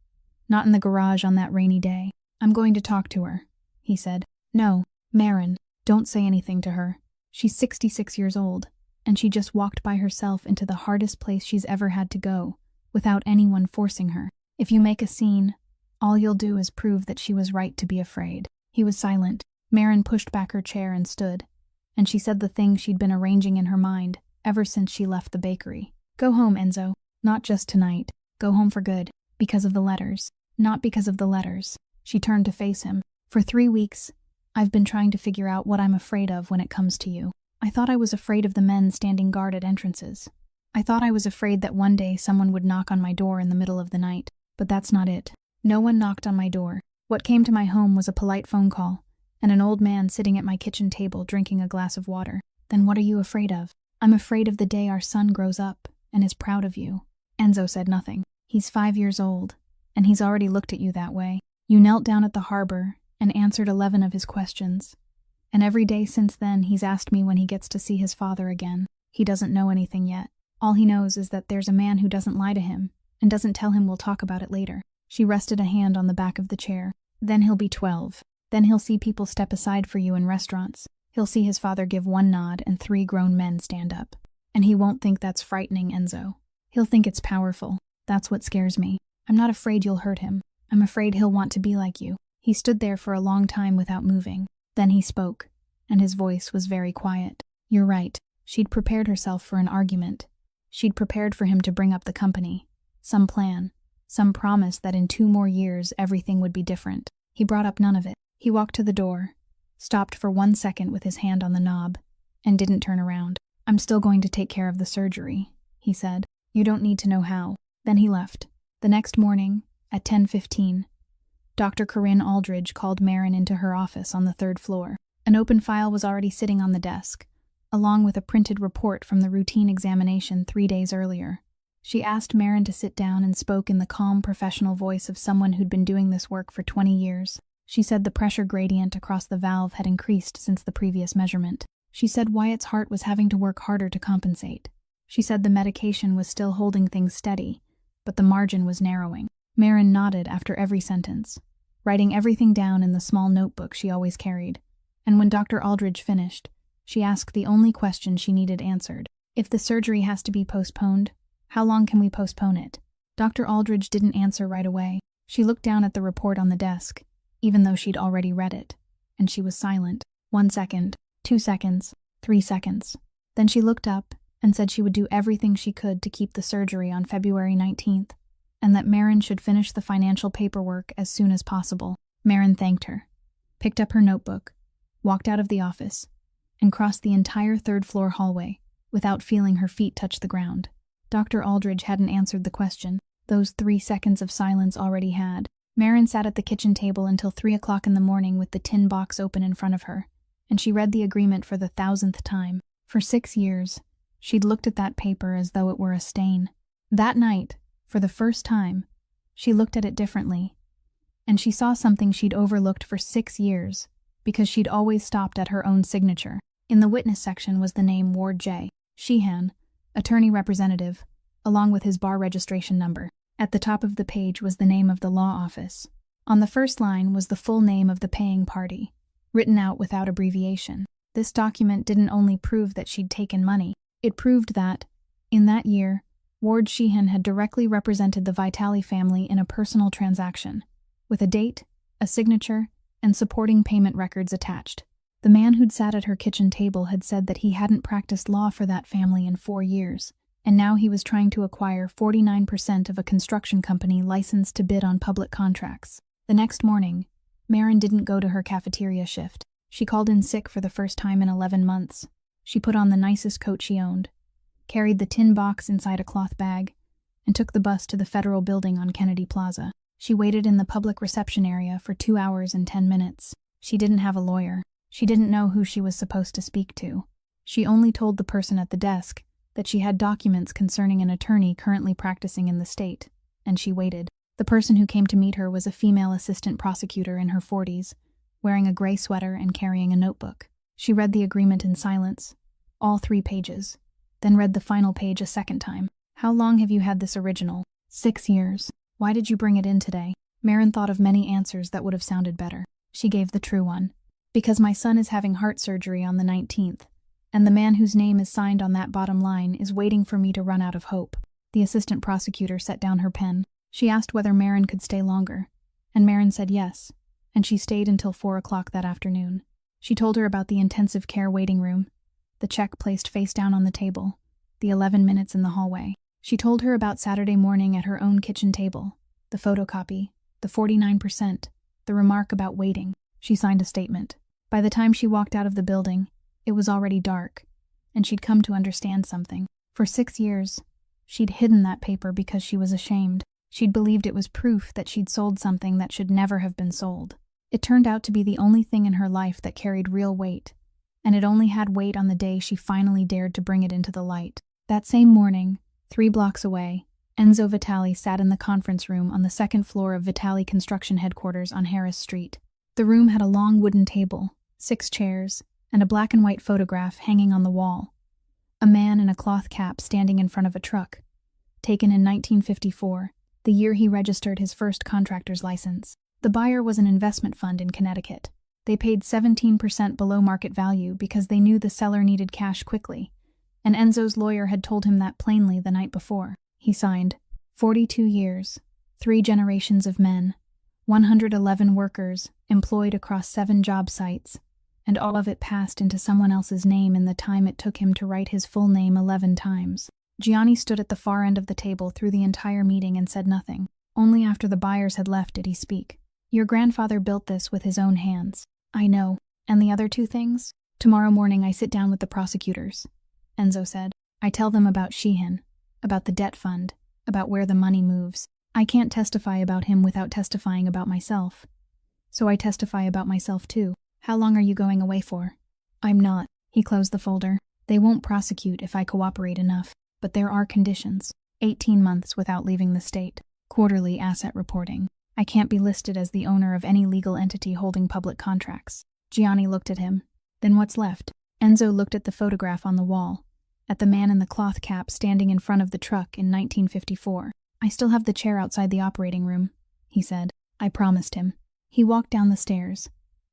Not in the garage on that rainy day. "I'm going to talk to her," he said. "No, Maren, don't say anything to her. She's 66 years old, and she just walked by herself into the hardest place she's ever had to go, without anyone forcing her. If you make a scene, all you'll do is prove that she was right to be afraid." He was silent. Maren pushed back her chair and stood, and she said the thing she'd been arranging in her mind ever since she left the bakery. "Go home, Enzo. Not just tonight. Go home for good. Because of the letters. Not because of the letters." She turned to face him. "For 3 weeks, I've been trying to figure out what I'm afraid of when it comes to you. I thought I was afraid of the men standing guard at entrances. I thought I was afraid that one day someone would knock on my door in the middle of the night. But that's not it. No one knocked on my door. What came to my home was a polite phone call, and an old man sitting at my kitchen table drinking a glass of water. Then what are you afraid of?" "I'm afraid of the day our son grows up and is proud of you." Enzo said nothing. "He's 5 years old, and he's already looked at you that way. You knelt down at the harbor and answered 11 of his questions. And every day since then he's asked me when he gets to see his father again. He doesn't know anything yet. All he knows is that there's a man who doesn't lie to him and doesn't tell him we'll talk about it later." She rested a hand on the back of the chair. "Then he'll be 12. Then he'll see people step aside for you in restaurants. He'll see his father give one nod and 3 grown men stand up. And he won't think that's frightening, Enzo. He'll think it's powerful. That's what scares me. I'm not afraid you'll hurt him. I'm afraid he'll want to be like you." He stood there for a long time without moving. Then he spoke, and his voice was very quiet. "You're right." She'd prepared herself for an argument. She'd prepared for him to bring up the company. Some plan. Some promise that in 2 more years everything would be different. He brought up none of it. He walked to the door, stopped for 1 second with his hand on the knob, and didn't turn around. "I'm still going to take care of the surgery," he said. "You don't need to know how." Then he left. The next morning, at 10:15, Dr. Corinne Aldridge called Maren into her office on the 3rd floor. An open file was already sitting on the desk, along with a printed report from the routine examination 3 days earlier. She asked Maren to sit down and spoke in the calm, professional voice of someone who'd been doing this work for 20 years. She said the pressure gradient across the valve had increased since the previous measurement. She said Wyatt's heart was having to work harder to compensate. She said the medication was still holding things steady, but the margin was narrowing. Maren nodded after every sentence, writing everything down in the small notebook she always carried. And when Dr. Aldridge finished, she asked the only question she needed answered. "If the surgery has to be postponed, how long can we postpone it?" Dr. Aldridge didn't answer right away. She looked down at the report on the desk, even though she'd already read it, and she was silent. 1 second, 2 seconds, 3 seconds. Then she looked up and said she would do everything she could to keep the surgery on February 19th, and that Maren should finish the financial paperwork as soon as possible. Maren thanked her, picked up her notebook, walked out of the office, and crossed the entire 3rd floor hallway without feeling her feet touch the ground. Dr. Aldridge hadn't answered the question. Those 3 seconds of silence already had. Maren sat at the kitchen table until 3 o'clock in the morning with the tin box open in front of her, and she read the agreement for the 1,000th time. For 6 years, she'd looked at that paper as though it were a stain. That night, for the first time, she looked at it differently, and she saw something she'd overlooked for 6 years because she'd always stopped at her own signature. In the witness section was the name Ward J. Sheehan, attorney representative, along with his bar registration number. At the top of the page was the name of the law office. On the first line was the full name of the paying party, written out without abbreviation. This document didn't only prove that she'd taken money, it proved that, in that year, Ward Sheehan had directly represented the Vitale family in a personal transaction, with a date, a signature, and supporting payment records attached. The man who'd sat at her kitchen table had said that he hadn't practiced law for that family in 4 years, and now he was trying to acquire 49% of a construction company licensed to bid on public contracts. The next morning, Maren didn't go to her cafeteria shift. She called in sick for the first time in 11 months. She put on the nicest coat she owned, carried the tin box inside a cloth bag, and took the bus to the Federal Building on Kennedy Plaza. She waited in the public reception area for 2 hours and 10 minutes. She didn't have a lawyer. She didn't know who she was supposed to speak to. She only told the person at the desk that she had documents concerning an attorney currently practicing in the state, and she waited. The person who came to meet her was a female assistant prosecutor in her 40s, wearing a gray sweater and carrying a notebook. She read the agreement in silence, all 3 pages, then read the final page a second time. "How long have you had this original?" "6 years. Why did you bring it in today?" Maren thought of many answers that would have sounded better. She gave the true one. "Because my son is having heart surgery on the 19th, and the man whose name is signed on that bottom line is waiting for me to run out of hope." The assistant prosecutor set down her pen. She asked whether Maren could stay longer, and Maren said yes, and she stayed until 4 o'clock that afternoon. She told her about the intensive care waiting room, the check placed face down on the table, the 11 minutes in the hallway. She told her about Saturday morning at her own kitchen table, the photocopy, the 49%, the remark about waiting. She signed a statement. By the time she walked out of the building, it was already dark, and she'd come to understand something. For 6 years, she'd hidden that paper because she was ashamed. She'd believed it was proof that she'd sold something that should never have been sold. It turned out to be the only thing in her life that carried real weight, and it only had weight on the day she finally dared to bring it into the light. That same morning, 3 blocks away, Enzo Vitali sat in the conference room on the 2nd floor of Vitali Construction Headquarters on Harris Street. The room had a long wooden table, 6 chairs, and a black and white photograph hanging on the wall. A man in a cloth cap standing in front of a truck, taken in 1954, the year he registered his first contractor's license. The buyer was an investment fund in Connecticut. They paid 17% below market value because they knew the seller needed cash quickly, and Enzo's lawyer had told him that plainly the night before. He signed, 42 years, 3 generations of men, 111 workers employed across 7 job sites, and all of it passed into someone else's name in the time it took him to write his full name 11 times. Gianni stood at the far end of the table through the entire meeting and said nothing. Only after the buyers had left did he speak. "Your grandfather built this with his own hands." "I know. And the other 2 things?" "Tomorrow morning I sit down with the prosecutors," Enzo said. "I tell them about Sheehan, about the debt fund, about where the money moves. I can't testify about him without testifying about myself. So I testify about myself too." "How long are you going away for?" "I'm not." He closed the folder. "They won't prosecute if I cooperate enough. But there are conditions. 18 months without leaving the state. Quarterly asset reporting. I can't be listed as the owner of any legal entity holding public contracts." Gianni looked at him. "Then what's left?" Enzo looked at the photograph on the wall, at the man in the cloth cap standing in front of the truck in 1954. "I still have the chair outside the operating room," he said. "I promised him." He walked down the stairs,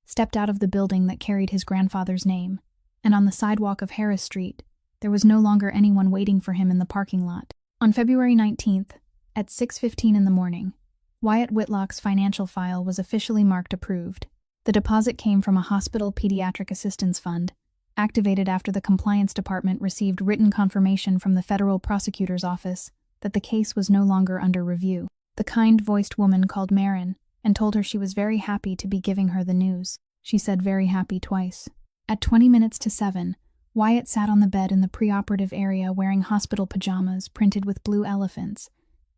stepped out of the building that carried his grandfather's name, and on the sidewalk of Harris Street, there was no longer anyone waiting for him in the parking lot. On February 19th, at 6:15 in the morning, Wyatt Whitlock's financial file was officially marked approved. The deposit came from a hospital pediatric assistance fund, activated after the compliance department received written confirmation from the federal prosecutor's office that the case was no longer under review. The kind-voiced woman called Maren and told her she was very happy to be giving her the news. She said very happy twice. At 20 minutes to 7, Wyatt sat on the bed in the preoperative area wearing hospital pajamas printed with blue elephants,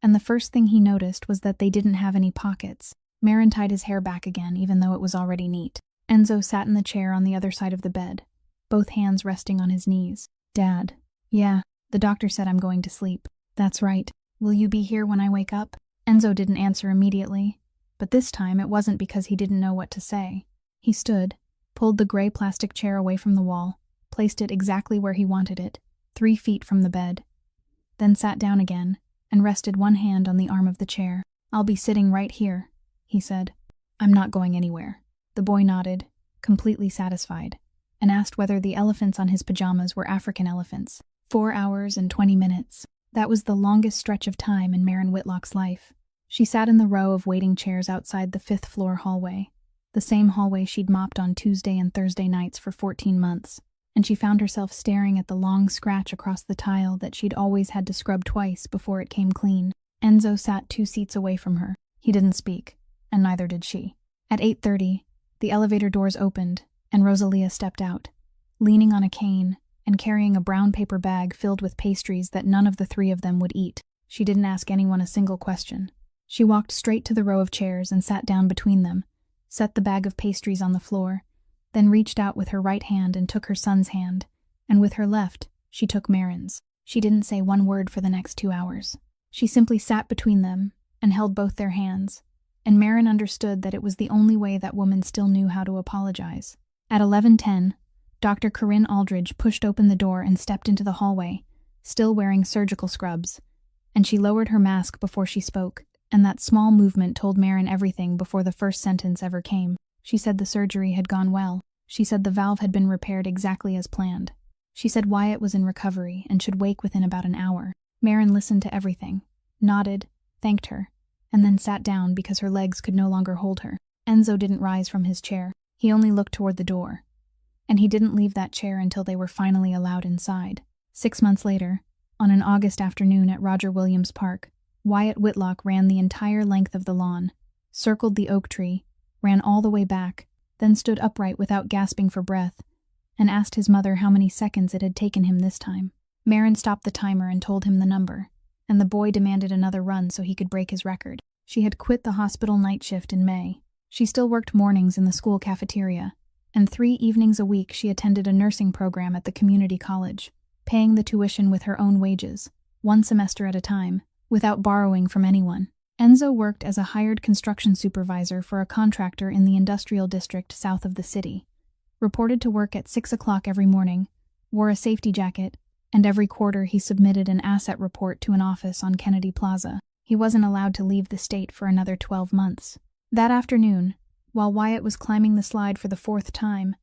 and the first thing he noticed was that they didn't have any pockets. Maren tied his hair back again, even though it was already neat. Enzo sat in the chair on the other side of the bed, both hands resting on his knees. "Dad." "Yeah, the doctor said I'm going to sleep." "That's right. Will you be here when I wake up?" Enzo didn't answer immediately, but this time it wasn't because he didn't know what to say. He stood, pulled the gray plastic chair away from the wall, placed it exactly where he wanted it, 3 feet from the bed, then sat down again and rested one hand on the arm of the chair. "I'll be sitting right here," he said. "I'm not going anywhere." The boy nodded, completely satisfied, and asked whether the elephants on his pajamas were African elephants. 4 hours and 20 minutes. That was the longest stretch of time in Maren Whitlock's life. She sat in the row of waiting chairs outside the 5th floor hallway. the same hallway she'd mopped on Tuesday and Thursday nights for 14 months, and she found herself staring at the long scratch across the tile that she'd always had to scrub twice before it came clean. Enzo sat 2 seats away from her. He didn't speak, and neither did she. At 8:30, the elevator doors opened, and Rosalia stepped out, leaning on a cane and carrying a brown paper bag filled with pastries that none of the 3 of them would eat. She didn't ask anyone a single question. She walked straight to the row of chairs and sat down between them, set the bag of pastries on the floor, then reached out with her right hand and took her son's hand, and with her left, she took Marin's. She didn't say one word for the next 2 hours. She simply sat between them and held both their hands, and Marin understood that it was the only way that woman still knew how to apologize. At 11:10, Dr. Corinne Aldridge pushed open the door and stepped into the hallway, still wearing surgical scrubs, and she lowered her mask before she spoke, and that small movement told Marin everything before the first sentence ever came. She said the surgery had gone well. She said the valve had been repaired exactly as planned. She said Wyatt was in recovery and should wake within about an hour. Marin listened to everything, nodded, thanked her, and then sat down because her legs could no longer hold her. Enzo didn't rise from his chair. He only looked toward the door. And he didn't leave that chair until they were finally allowed inside. 6 months later, on an August afternoon at Roger Williams Park, Wyatt Whitlock ran the entire length of the lawn, circled the oak tree, ran all the way back, then stood upright without gasping for breath, and asked his mother how many seconds it had taken him this time. Marin stopped the timer and told him the number, and the boy demanded another run so he could break his record. She had quit the hospital night shift in May. She still worked mornings in the school cafeteria, and 3 evenings a week she attended a nursing program at the community college, paying the tuition with her own wages, 1 semester at a time, without borrowing from anyone. Enzo worked as a hired construction supervisor for a contractor in the industrial district south of the city, reported to work at 6 o'clock every morning, wore a safety jacket, and every quarter he submitted an asset report to an office on Kennedy Plaza. He wasn't allowed to leave the state for another 12 months. That afternoon, while Wyatt was climbing the slide for the 4th time,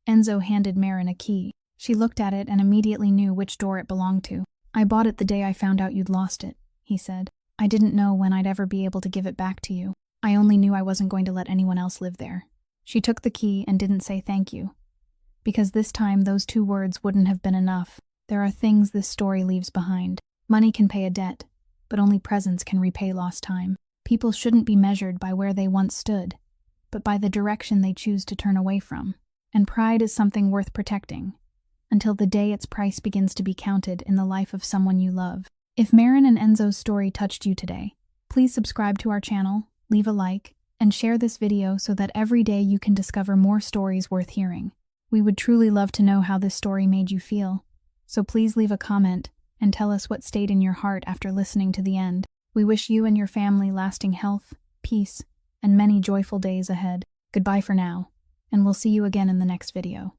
Enzo handed Marin a key. She looked at it and immediately knew which door it belonged to. "I bought it the day I found out you'd lost it," he said. "I didn't know when I'd ever be able to give it back to you. I only knew I wasn't going to let anyone else live there." She took the key and didn't say thank you, because this time those 2 words wouldn't have been enough. There are things this story leaves behind. Money can pay a debt, but only presence can repay lost time. People shouldn't be measured by where they once stood, but by the direction they choose to turn away from. And pride is something worth protecting, until the day its price begins to be counted in the life of someone you love. If Marin and Enzo's story touched you today, please subscribe to our channel, leave a like, and share this video so that every day you can discover more stories worth hearing. We would truly love to know how this story made you feel, so please leave a comment and tell us what stayed in your heart after listening to the end. We wish you and your family lasting health, peace, and many joyful days ahead. Goodbye for now, and we'll see you again in the next video.